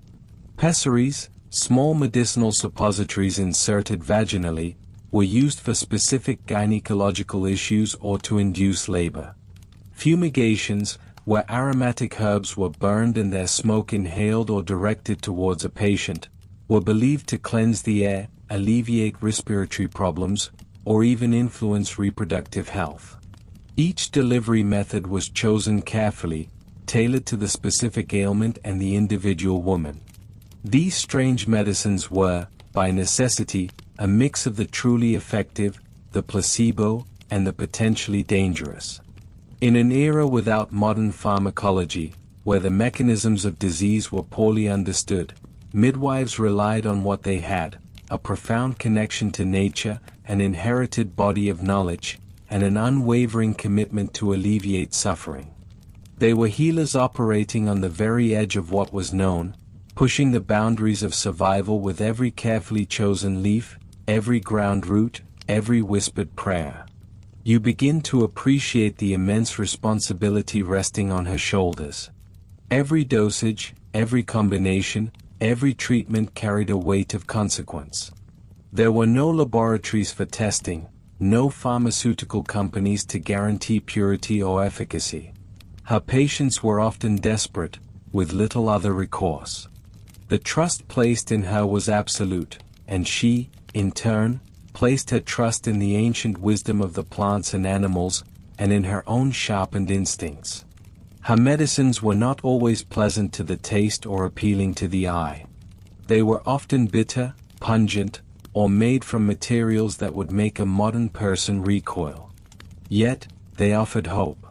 Pessaries, small medicinal suppositories inserted vaginally, were used for specific gynecological issues or to induce labor. Fumigations, where aromatic herbs were burned and their smoke inhaled or directed towards a patient, were believed to cleanse the air, alleviate respiratory problems, or even influence reproductive health. Each delivery method was chosen carefully, tailored to the specific ailment and the individual woman. These strange medicines were, by necessity, a mix of the truly effective, the placebo, and the potentially dangerous. In an era without modern pharmacology, where the mechanisms of disease were poorly understood, midwives relied on what they had, a profound connection to nature, an inherited body of knowledge, and an unwavering commitment to alleviate suffering. They were healers operating on the very edge of what was known, pushing the boundaries of survival with every carefully chosen leaf, every ground root, every whispered prayer. You begin to appreciate the immense responsibility resting on her shoulders. Every dosage, every combination, every treatment carried a weight of consequence. There were no laboratories for testing, no pharmaceutical companies to guarantee purity or efficacy. Her patients were often desperate, with little other recourse. The trust placed in her was absolute, and she, in turn, placed her trust in the ancient wisdom of the plants and animals, and in her own sharpened instincts. Her medicines were not always pleasant to the taste or appealing to the eye. They were often bitter, pungent, or made from materials that would make a modern person recoil. Yet, they offered hope.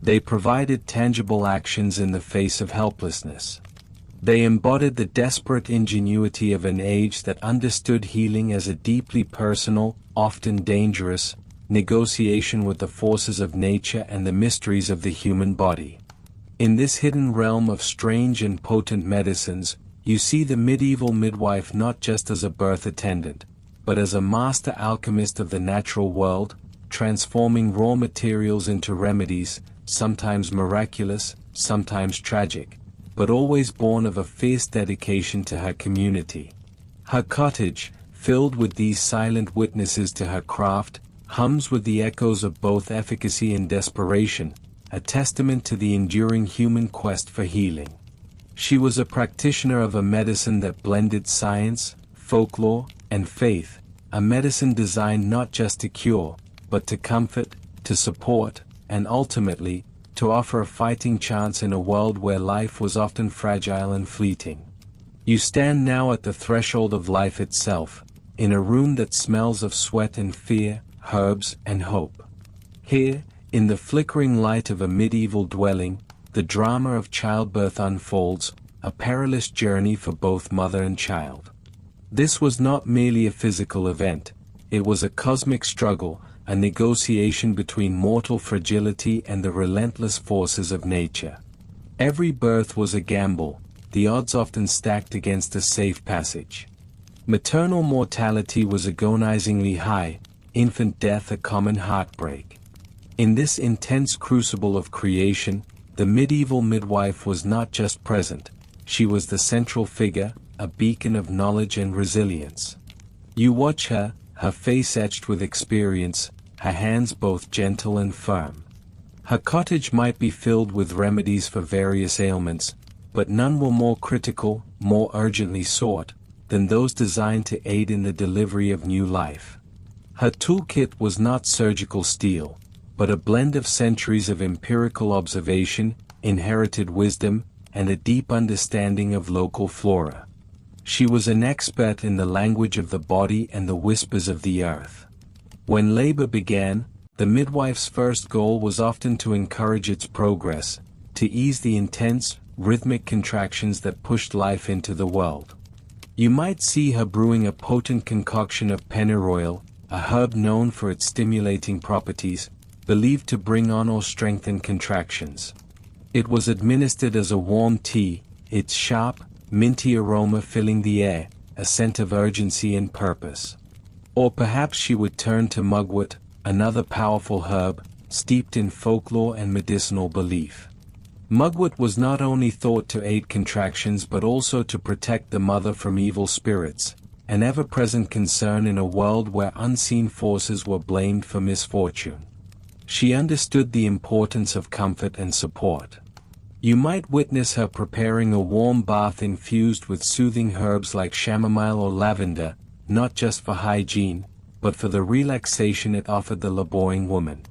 They provided tangible actions in the face of helplessness. They embodied the desperate ingenuity of an age that understood healing as a deeply personal, often dangerous, negotiation with the forces of nature and the mysteries of the human body. In this hidden realm of strange and potent medicines, you see the medieval midwife not just as a birth attendant, but as a master alchemist of the natural world, transforming raw materials into remedies, sometimes miraculous, sometimes tragic, but always born of a fierce dedication to her community. Her cottage, filled with these silent witnesses to her craft, hums with the echoes of both efficacy and desperation, a testament to the enduring human quest for healing. She was a practitioner of a medicine that blended science, folklore, and faith, a medicine designed not just to cure, but to comfort, to support, and ultimately, to offer a fighting chance in a world where life was often fragile and fleeting. You stand now at the threshold of life itself, in a room that smells of sweat and fear, herbs and hope. Here, in the flickering light of a medieval dwelling, the drama of childbirth unfolds, a perilous journey for both mother and child. This was not merely a physical event, it was a cosmic struggle, a negotiation between mortal fragility and the relentless forces of nature. Every birth was a gamble, the odds often stacked against a safe passage. Maternal mortality was agonizingly high, infant death a common heartbreak. In this intense crucible of creation, the medieval midwife was not just present, she was the central figure, a beacon of knowledge and resilience. You watch her, her face etched with experience, her hands both gentle and firm. Her cottage might be filled with remedies for various ailments, but none were more critical, more urgently sought, than those designed to aid in the delivery of new life. Her toolkit was not surgical steel, but a blend of centuries of empirical observation, inherited wisdom, and a deep understanding of local flora. She was an expert in the language of the body and the whispers of the earth. When labor began, the midwife's first goal was often to encourage its progress, to ease the intense, rhythmic contractions that pushed life into the world. You might see her brewing a potent concoction of pennyroyal, a herb known for its stimulating properties, believed to bring on or strengthen contractions. It was administered as a warm tea, its sharp, minty aroma filling the air, a scent of urgency and purpose. Or perhaps she would turn to mugwort, another powerful herb, steeped in folklore and medicinal belief. Mugwort was not only thought to aid contractions but also to protect the mother from evil spirits, an ever-present concern in a world where unseen forces were blamed for misfortune. She understood the importance of comfort and support. You might witness her preparing a warm bath infused with soothing herbs like chamomile or lavender, not just for hygiene, but for the relaxation it offered the laboring woman.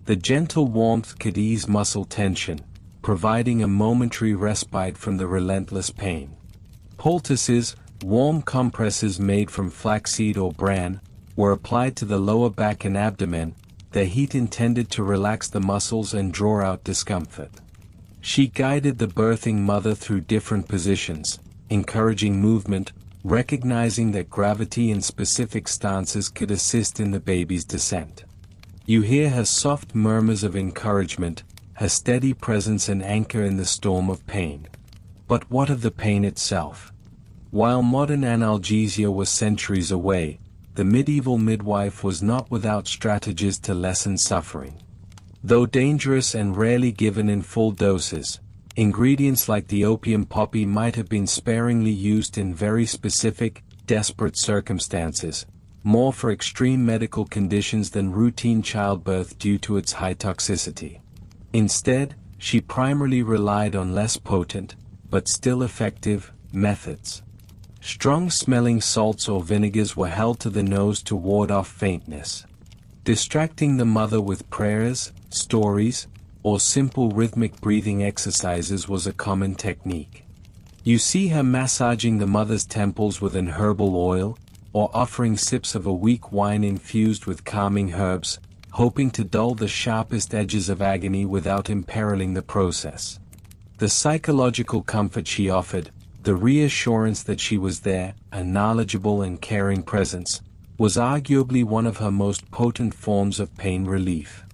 The gentle warmth could ease muscle tension, providing a momentary respite from the relentless pain. Poultices, warm compresses made from flaxseed or bran, were applied to the lower back and abdomen, their heat intended to relax the muscles and draw out discomfort. She guided the birthing mother through different positions, encouraging movement, recognizing that gravity in specific stances could assist in the baby's descent. You hear her soft murmurs of encouragement, her steady presence an anchor in the storm of pain. But what of the pain itself? While modern analgesia was centuries away, the medieval midwife was not without strategies to lessen suffering. Though dangerous and rarely given in full doses, ingredients like the opium poppy might have been sparingly used in very specific, desperate circumstances, more for extreme medical conditions than routine childbirth due to its high toxicity. Instead, she primarily relied on less potent, but still effective, methods. Strong-smelling salts or vinegars were held to the nose to ward off faintness. Distracting the mother with prayers, stories, or simple rhythmic breathing exercises was a common technique. You see her massaging the mother's temples with an herbal oil, or offering sips of a weak wine infused with calming herbs, hoping to dull the sharpest edges of agony without imperiling the process. The psychological comfort she offered, the reassurance that she was there, a knowledgeable and caring presence, was arguably one of her most potent forms of pain relief.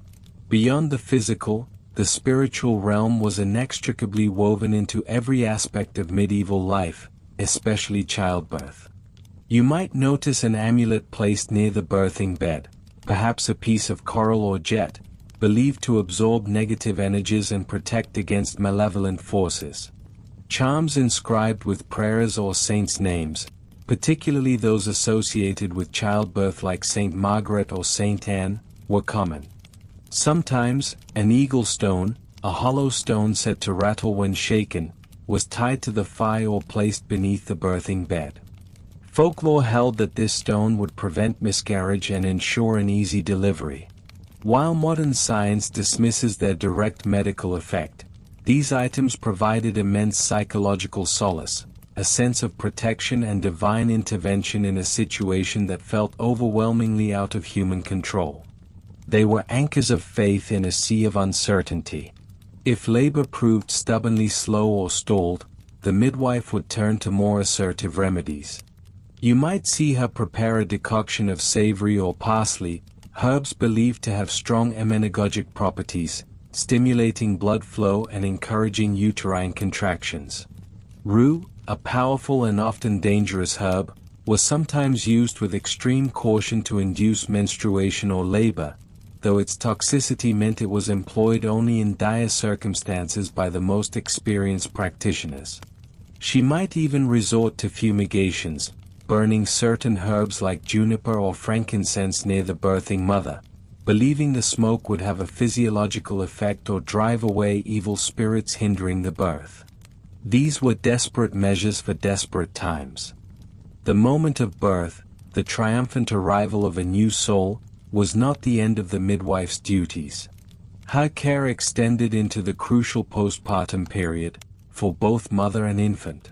Beyond the physical, the spiritual realm was inextricably woven into every aspect of medieval life, especially childbirth. You might notice an amulet placed near the birthing bed, perhaps a piece of coral or jet, believed to absorb negative energies and protect against malevolent forces. Charms inscribed with prayers or saints' names, particularly those associated with childbirth like Saint Margaret or Saint Anne, were common. Sometimes, an eagle stone, a hollow stone said to rattle when shaken, was tied to the thigh or placed beneath the birthing bed. Folklore held that this stone would prevent miscarriage and ensure an easy delivery. While modern science dismisses their direct medical effect, these items provided immense psychological solace, a sense of protection and divine intervention in a situation that felt overwhelmingly out of human control. They were anchors of faith in a sea of uncertainty. If labor proved stubbornly slow or stalled, the midwife would turn to more assertive remedies. You might see her prepare a decoction of savory or parsley, herbs believed to have strong emmenagogic properties, stimulating blood flow and encouraging uterine contractions. Rue, a powerful and often dangerous herb, was sometimes used with extreme caution to induce menstruation or labor, though its toxicity meant it was employed only in dire circumstances by the most experienced practitioners. She might even resort to fumigations, burning certain herbs like juniper or frankincense near the birthing mother, believing the smoke would have a physiological effect or drive away evil spirits hindering the birth. These were desperate measures for desperate times. The moment of birth, the triumphant arrival of a new soul, was not the end of the midwife's duties. Her care extended into the crucial postpartum period, for both mother and infant.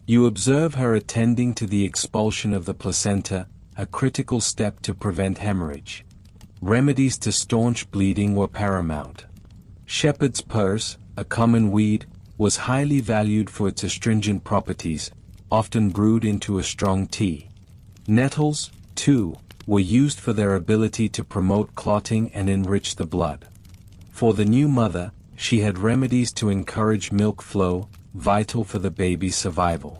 You observe her attending to the expulsion of the placenta, a critical step to prevent hemorrhage. Remedies to staunch bleeding were paramount. Shepherd's purse, a common weed, was highly valued for its astringent properties, often brewed into a strong tea. Nettles, too, were used for their ability to promote clotting and enrich the blood. For the new mother, she had remedies to encourage milk flow, vital for the baby's survival.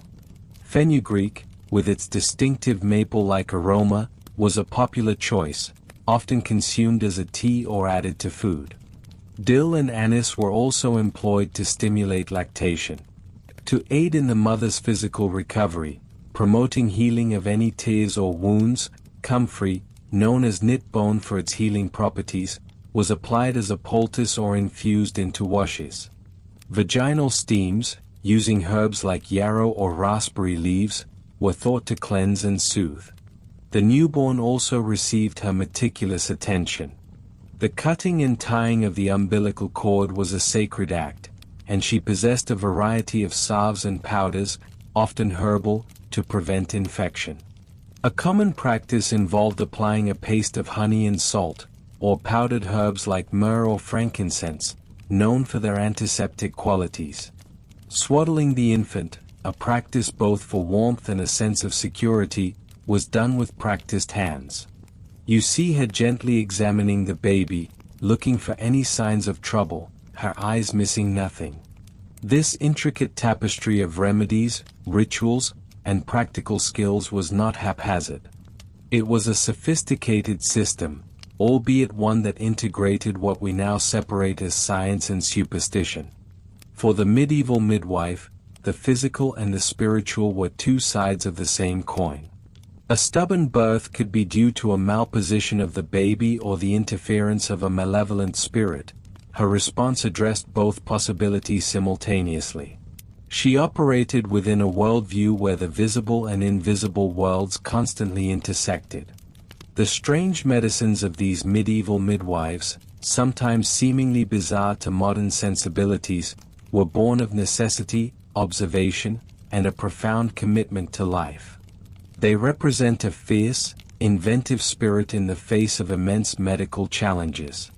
Fenugreek, with its distinctive maple-like aroma, was a popular choice, often consumed as a tea or added to food. Dill and anise were also employed to stimulate lactation. To aid in the mother's physical recovery, promoting healing of any tears or wounds, comfrey, known as knit bone for its healing properties, was applied as a poultice or infused into washes. Vaginal steams, using herbs like yarrow or raspberry leaves, were thought to cleanse and soothe. The newborn also received her meticulous attention. The cutting and tying of the umbilical cord was a sacred act, and she possessed a variety of salves and powders, often herbal, to prevent infection. A common practice involved applying a paste of honey and salt, or powdered herbs like myrrh or frankincense, known for their antiseptic qualities. Swaddling the infant, a practice both for warmth and a sense of security, was done with practiced hands. You see her gently examining the baby, looking for any signs of trouble, her eyes missing nothing. This intricate tapestry of remedies, rituals, and practical skills was not haphazard. It was a sophisticated system, albeit one that integrated what we now separate as science and superstition. For the medieval midwife, the physical and the spiritual were two sides of the same coin. A stubborn birth could be due to a malposition of the baby or the interference of a malevolent spirit. Her response addressed both possibilities simultaneously. She operated within a worldview where the visible and invisible worlds constantly intersected. The strange medicines of these medieval midwives, sometimes seemingly bizarre to modern sensibilities, were born of necessity, observation, and a profound commitment to life. They represent a fierce, inventive spirit in the face of immense medical challenges.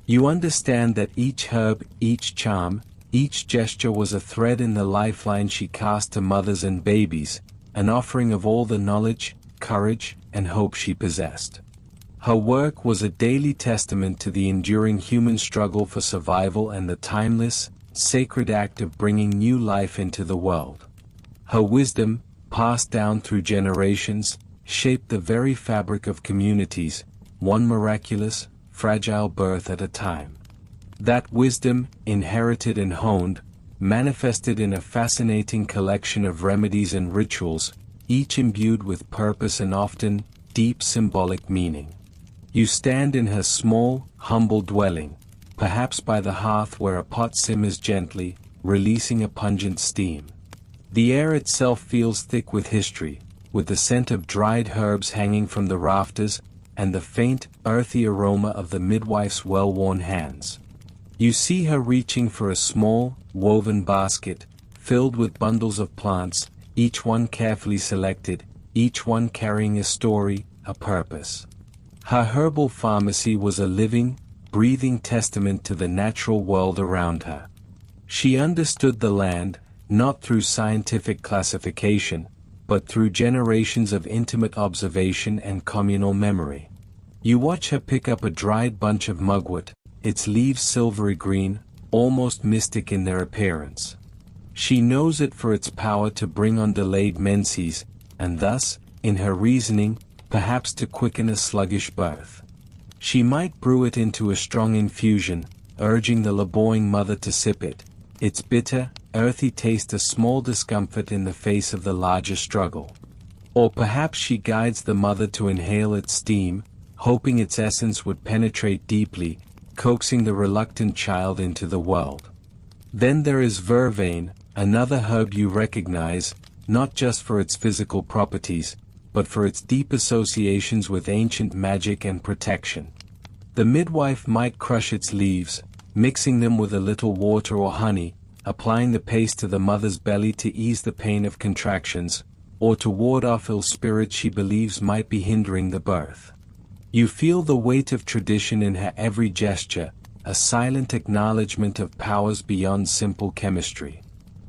You understand that each herb, each charm, each gesture was a thread in the lifeline she cast to mothers and babies, an offering of all the knowledge, courage, and hope she possessed. Her work was a daily testament to the enduring human struggle for survival and the timeless, sacred act of bringing new life into the world. Her wisdom, passed down through generations, shaped the very fabric of communities, one miraculous, fragile birth at a time. That wisdom, inherited and honed, manifested in a fascinating collection of remedies and rituals, each imbued with purpose and often, deep symbolic meaning. You stand in her small, humble dwelling, perhaps by the hearth where a pot simmers gently, releasing a pungent steam. The air itself feels thick with history, with the scent of dried herbs hanging from the rafters, and the faint, earthy aroma of the midwife's well-worn hands. You see her reaching for a small, woven basket, filled with bundles of plants, each one carefully selected, each one carrying a story, a purpose. Her herbal pharmacy was a living, breathing testament to the natural world around her. She understood the land, not through scientific classification, but through generations of intimate observation and communal memory. You watch her pick up a dried bunch of mugwort, its leaves silvery green, almost mystic in their appearance. She knows it for its power to bring on delayed menses, and thus, in her reasoning, perhaps to quicken a sluggish birth. She might brew it into a strong infusion, urging the laboring mother to sip it, its bitter, earthy taste a small discomfort in the face of the larger struggle. Or perhaps she guides the mother to inhale its steam, hoping its essence would penetrate deeply, coaxing the reluctant child into the world. Then there is vervain, another herb you recognize, not just for its physical properties, but for its deep associations with ancient magic and protection. The midwife might crush its leaves, mixing them with a little water or honey, applying the paste to the mother's belly to ease the pain of contractions, or to ward off ill spirits she believes might be hindering the birth. You feel the weight of tradition in her every gesture, a silent acknowledgement of powers beyond simple chemistry.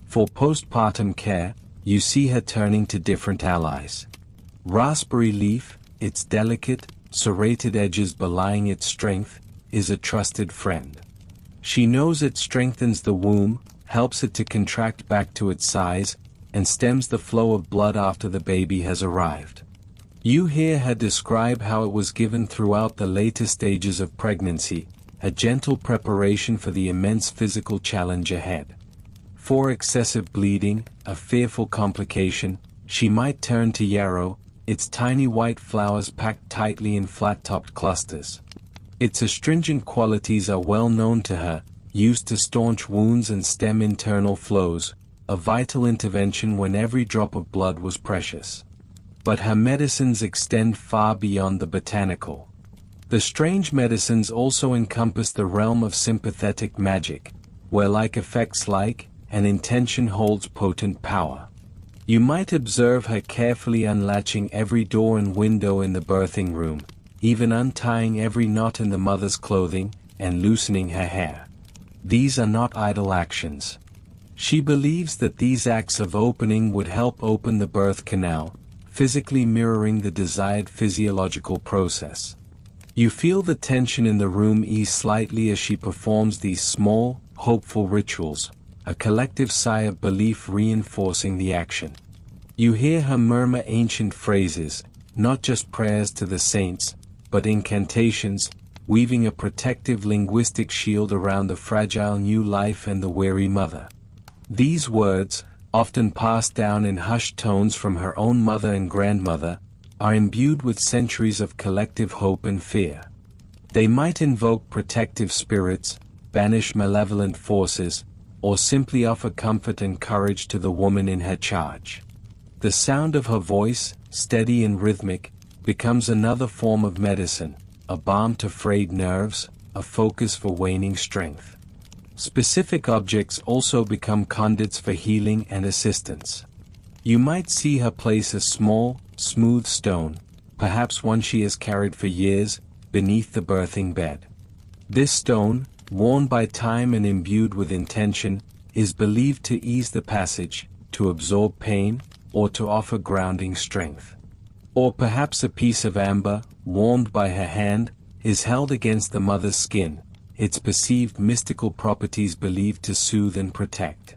For postpartum care, you see her turning to different allies. Raspberry leaf, its delicate, serrated edges belying its strength, is a trusted friend. She knows it strengthens the womb, helps it to contract back to its size, and stems the flow of blood after the baby has arrived. You hear her describe how it was given throughout the later stages of pregnancy, a gentle preparation for the immense physical challenge ahead. For excessive bleeding, a fearful complication, she might turn to yarrow, its tiny white flowers packed tightly in flat-topped clusters. Its astringent qualities are well known to her, used to staunch wounds and stem internal flows, a vital intervention when every drop of blood was precious. But her medicines extend far beyond the botanical. The strange medicines also encompass the realm of sympathetic magic, where like affects like, and intention holds potent power. You might observe her carefully unlatching every door and window in the birthing room, even untying every knot in the mother's clothing, and loosening her hair. These are not idle actions. She believes that these acts of opening would help open the birth canal, physically mirroring the desired physiological process. You feel the tension in the room ease slightly as she performs these small, hopeful rituals, a collective sigh of belief reinforcing the action. You hear her murmur ancient phrases, not just prayers to the saints, but incantations, weaving a protective linguistic shield around the fragile new life and the weary mother. These words, often passed down in hushed tones from her own mother and grandmother, are imbued with centuries of collective hope and fear. They might invoke protective spirits, banish malevolent forces, or simply offer comfort and courage to the woman in her charge. The sound of her voice, steady and rhythmic, becomes another form of medicine, a balm to frayed nerves, a focus for waning strength. Specific objects also become conduits for healing and assistance. You might see her place a small, smooth stone, perhaps one she has carried for years, beneath the birthing bed. This stone, worn by time and imbued with intention, is believed to ease the passage, to absorb pain, or to offer grounding strength. Or perhaps a piece of amber, warmed by her hand, is held against the mother's skin, its perceived mystical properties believed to soothe and protect.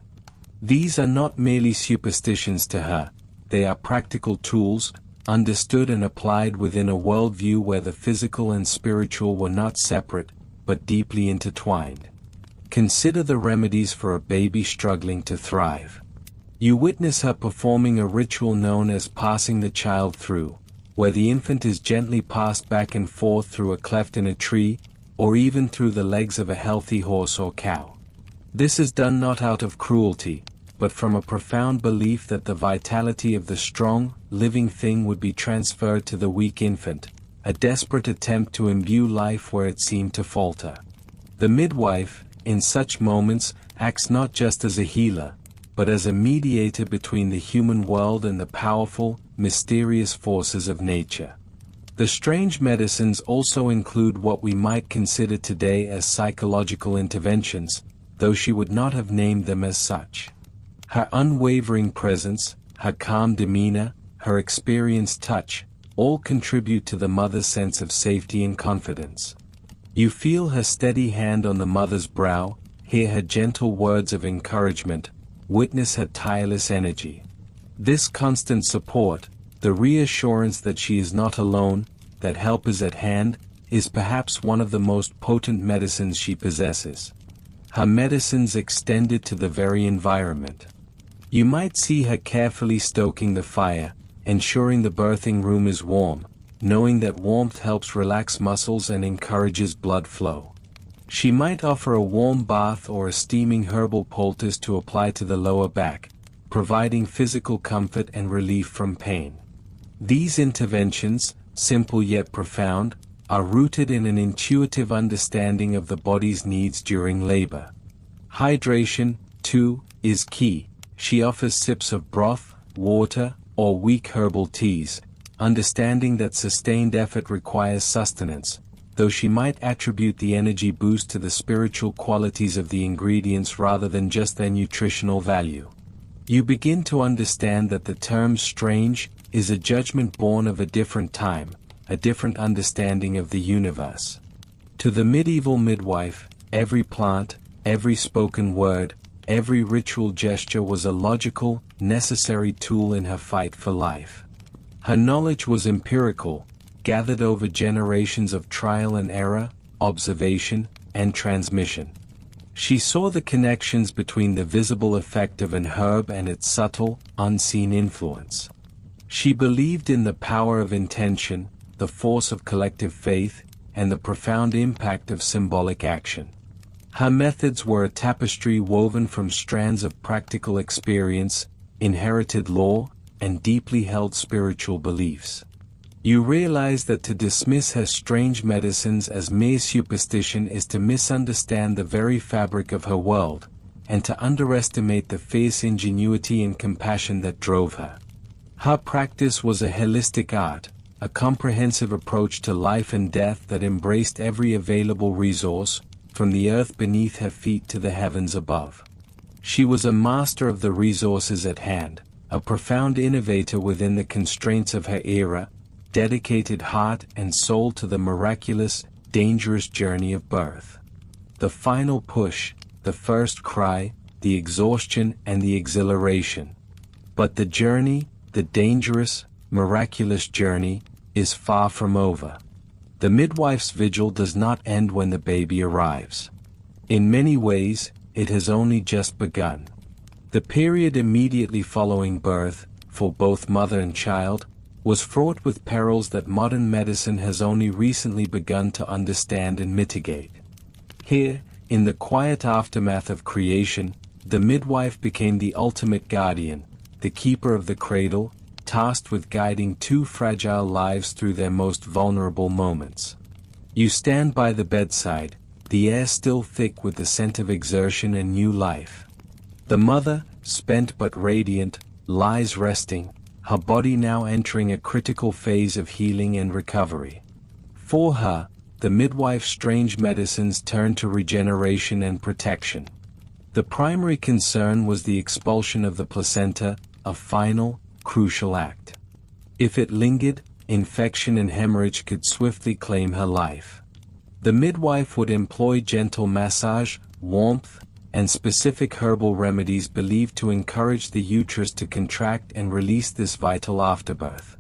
These are not merely superstitions to her, they are practical tools, understood and applied within a worldview where the physical and spiritual were not separate, but deeply intertwined. Consider the remedies for a baby struggling to thrive. You witness her performing a ritual known as passing the child through, where the infant is gently passed back and forth through a cleft in a tree, or even through the legs of a healthy horse or cow. This is done not out of cruelty, but from a profound belief that the vitality of the strong, living thing would be transferred to the weak infant, a desperate attempt to imbue life where it seemed to falter. The midwife, in such moments, acts not just as a healer, but as a mediator between the human world and the powerful, mysterious forces of nature. The strange medicines also include what we might consider today as psychological interventions, though she would not have named them as such. Her unwavering presence, her calm demeanor, her experienced touch, all contribute to the mother's sense of safety and confidence. You feel her steady hand on the mother's brow, hear her gentle words of encouragement, witness her tireless energy. This constant support, the reassurance that she is not alone, that help is at hand, is perhaps one of the most potent medicines she possesses. Her medicines extended to the very environment. You might see her carefully stoking the fire, ensuring the birthing room is warm, knowing that warmth helps relax muscles and encourages blood flow. She might offer a warm bath or a steaming herbal poultice to apply to the lower back, providing physical comfort and relief from pain. These interventions, simple yet profound, are rooted in an intuitive understanding of the body's needs during labor. Hydration, too, is key. She offers sips of broth, water, or weak herbal teas, understanding that sustained effort requires sustenance, though she might attribute the energy boost to the spiritual qualities of the ingredients rather than just their nutritional value. You begin to understand that the term strange is a judgment born of a different time, a different understanding of the universe. To the medieval midwife, every plant, every spoken word, every ritual gesture was a logical, necessary tool in her fight for life. Her knowledge was empirical, gathered over generations of trial and error, observation, and transmission. She saw the connections between the visible effect of an herb and its subtle, unseen influence. She believed in the power of intention, the force of collective faith, and the profound impact of symbolic action. Her methods were a tapestry woven from strands of practical experience, inherited lore, and deeply held spiritual beliefs. You realize that to dismiss her strange medicines as mere superstition is to misunderstand the very fabric of her world, and to underestimate the fierce ingenuity and compassion that drove her. Her practice was a holistic art, a comprehensive approach to life and death that embraced every available resource, from the earth beneath her feet to the heavens above. She was a master of the resources at hand, a profound innovator within the constraints of her era, dedicated heart and soul to the miraculous, dangerous journey of birth. The final push, the first cry, the exhaustion and the exhilaration. But the journey, the dangerous, miraculous journey, is far from over. The midwife's vigil does not end when the baby arrives. In many ways, it has only just begun. The period immediately following birth, for both mother and child, was fraught with perils that modern medicine has only recently begun to understand and mitigate. Here, in the quiet aftermath of creation, the midwife became the ultimate guardian, the keeper of the cradle, tasked with guiding two fragile lives through their most vulnerable moments. You stand by the bedside, the air still thick with the scent of exertion and new life. The mother, spent but radiant, lies resting, her body now entering a critical phase of healing and recovery. For her, the midwife's strange medicines turned to regeneration and protection. The primary concern was the expulsion of the placenta, a final, crucial act. If it lingered, infection and hemorrhage could swiftly claim her life. The midwife would employ gentle massage, warmth, and specific herbal remedies believed to encourage the uterus to contract and release this vital afterbirth.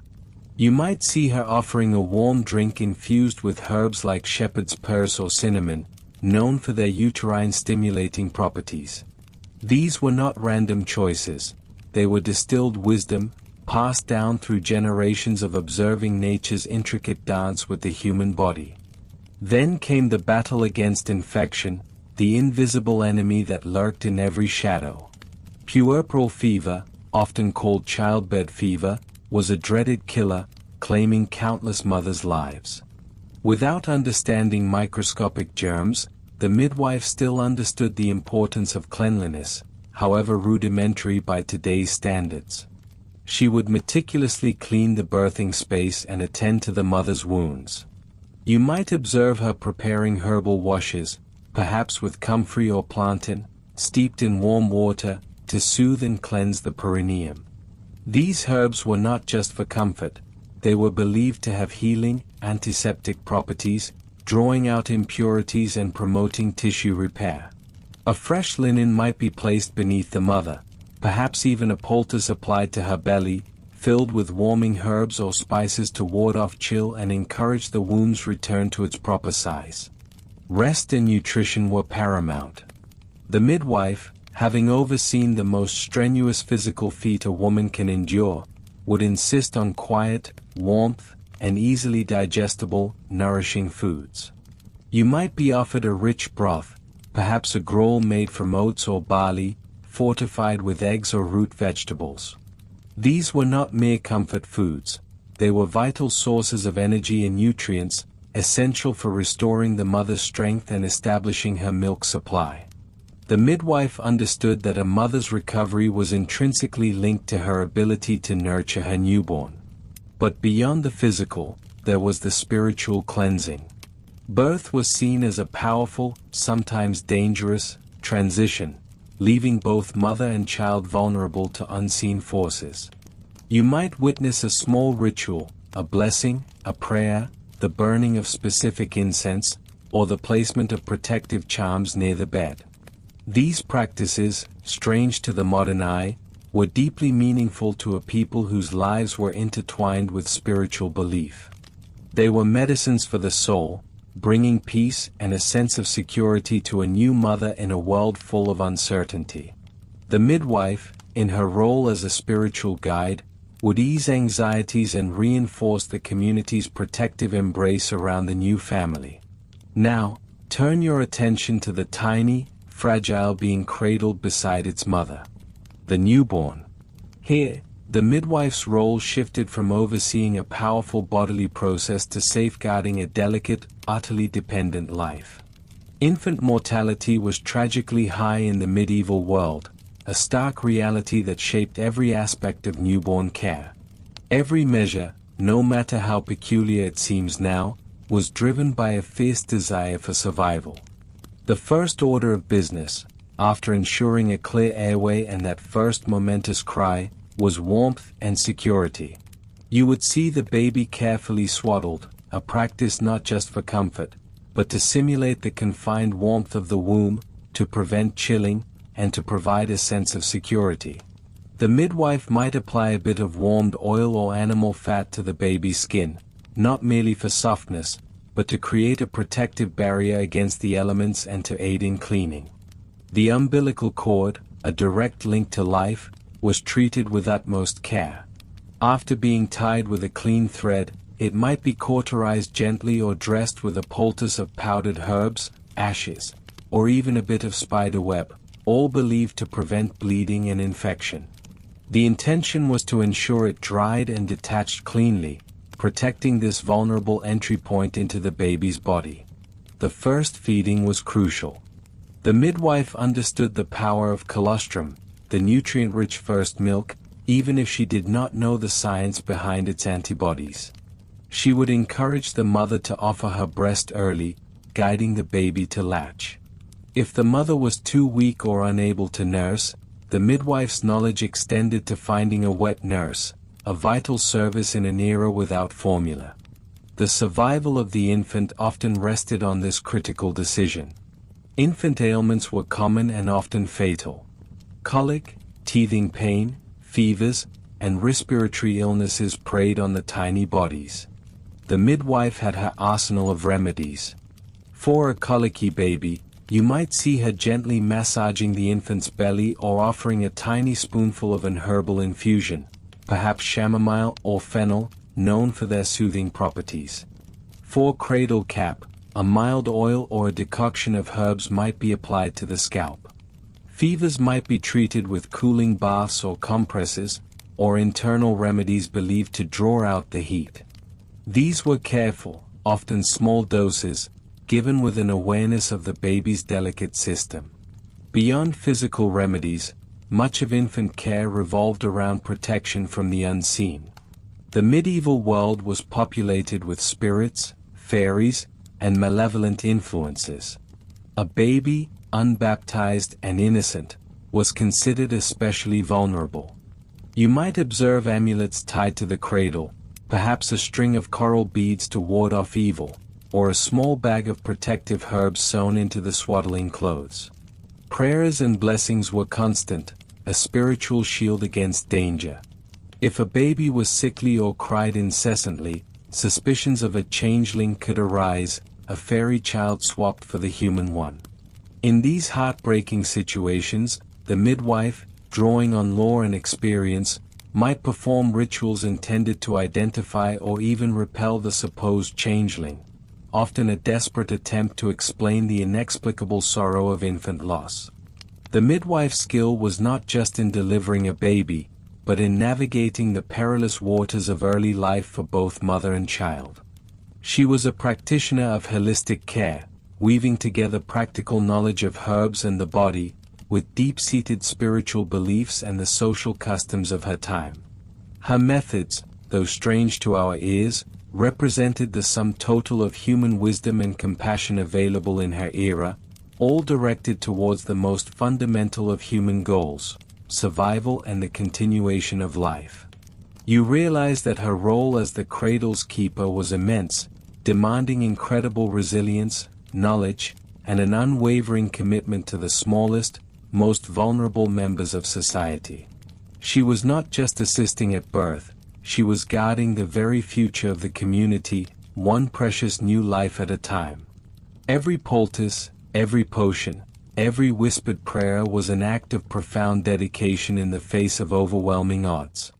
You might see her offering a warm drink infused with herbs like shepherd's purse or cinnamon, known for their uterine stimulating properties. These were not random choices. They were distilled wisdom, passed down through generations of observing nature's intricate dance with the human body. Then came the battle against infection, the invisible enemy that lurked in every shadow. Puerperal fever, often called childbed fever, was a dreaded killer, claiming countless mothers' lives. Without understanding microscopic germs, the midwife still understood the importance of cleanliness, however rudimentary by today's standards. She would meticulously clean the birthing space and attend to the mother's wounds. You might observe her preparing herbal washes, perhaps with comfrey or plantain, steeped in warm water, to soothe and cleanse the perineum. These herbs were not just for comfort, they were believed to have healing, antiseptic properties, drawing out impurities and promoting tissue repair. A fresh linen might be placed beneath the mother, perhaps even a poultice applied to her belly, filled with warming herbs or spices to ward off chill and encourage the womb's return to its proper size. Rest and nutrition were paramount. The midwife, having overseen the most strenuous physical feat a woman can endure, would insist on quiet, warmth, and easily digestible, nourishing foods. You might be offered a rich broth, perhaps a gruel made from oats or barley, fortified with eggs or root vegetables. These were not mere comfort foods, they were vital sources of energy and nutrients, essential for restoring the mother's strength and establishing her milk supply. The midwife understood that a mother's recovery was intrinsically linked to her ability to nurture her newborn. But beyond the physical, there was the spiritual cleansing. Birth was seen as a powerful, sometimes dangerous, transition, leaving both mother and child vulnerable to unseen forces. You might witness a small ritual, a blessing, a prayer, the burning of specific incense, or the placement of protective charms near the bed. These practices, strange to the modern eye, were deeply meaningful to a people whose lives were intertwined with spiritual belief. They were medicines for the soul, bringing peace and a sense of security to a new mother in a world full of uncertainty. The midwife, in her role as a spiritual guide, would ease anxieties and reinforce the community's protective embrace around the new family. Now, turn your attention to the tiny, fragile being cradled beside its mother. The newborn. Here, the midwife's role shifted from overseeing a powerful bodily process to safeguarding a delicate, utterly dependent life. Infant mortality was tragically high in the medieval world, a stark reality that shaped every aspect of newborn care. Every measure, no matter how peculiar it seems now, was driven by a fierce desire for survival. The first order of business, after ensuring a clear airway and that first momentous cry, was warmth and security. You would see the baby carefully swaddled, a practice not just for comfort, but to simulate the confined warmth of the womb, to prevent chilling, and to provide a sense of security. The midwife might apply a bit of warmed oil or animal fat to the baby's skin, not merely for softness, but to create a protective barrier against the elements and to aid in cleaning. The umbilical cord, a direct link to life, was treated with utmost care. After being tied with a clean thread, it might be cauterized gently or dressed with a poultice of powdered herbs, ashes, or even a bit of spider web, all believed to prevent bleeding and infection. The intention was to ensure it dried and detached cleanly, protecting this vulnerable entry point into the baby's body. The first feeding was crucial. The midwife understood the power of colostrum, the nutrient-rich first milk, even if she did not know the science behind its antibodies. She would encourage the mother to offer her breast early, guiding the baby to latch. If the mother was too weak or unable to nurse, the midwife's knowledge extended to finding a wet nurse, a vital service in an era without formula. The survival of the infant often rested on this critical decision. Infant ailments were common and often fatal. Colic, teething pain, fevers, and respiratory illnesses preyed on the tiny bodies. The midwife had her arsenal of remedies. For a colicky baby, you might see her gently massaging the infant's belly or offering a tiny spoonful of an herbal infusion, perhaps chamomile or fennel, known for their soothing properties. For cradle cap, a mild oil or a decoction of herbs might be applied to the scalp. Fevers might be treated with cooling baths or compresses, or internal remedies believed to draw out the heat. These were careful, often small doses, given with an awareness of the baby's delicate system. Beyond physical remedies, much of infant care revolved around protection from the unseen. The medieval world was populated with spirits, fairies, and malevolent influences. A baby, unbaptized and innocent, was considered especially vulnerable. You might observe amulets tied to the cradle, perhaps a string of coral beads to ward off evil, or a small bag of protective herbs sewn into the swaddling clothes. Prayers and blessings were constant, a spiritual shield against danger. If a baby was sickly or cried incessantly, suspicions of a changeling could arise, a fairy child swapped for the human one. In these heartbreaking situations, the midwife, drawing on lore and experience, might perform rituals intended to identify or even repel the supposed changeling. often a desperate attempt to explain the inexplicable sorrow of infant loss. The midwife's skill was not just in delivering a baby, but in navigating the perilous waters of early life for both mother and child. She was a practitioner of holistic care, weaving together practical knowledge of herbs and the body, with deep-seated spiritual beliefs and the social customs of her time. Her methods, though strange to our ears, represented the sum total of human wisdom and compassion available in her era, all directed towards the most fundamental of human goals, survival and the continuation of life. You realize that her role as the cradle's keeper was immense, demanding incredible resilience, knowledge, and an unwavering commitment to the smallest, most vulnerable members of society. She was not just assisting at birth, she was guarding the very future of the community, one precious new life at a time. Every poultice, every potion, every whispered prayer was an act of profound dedication in the face of overwhelming odds.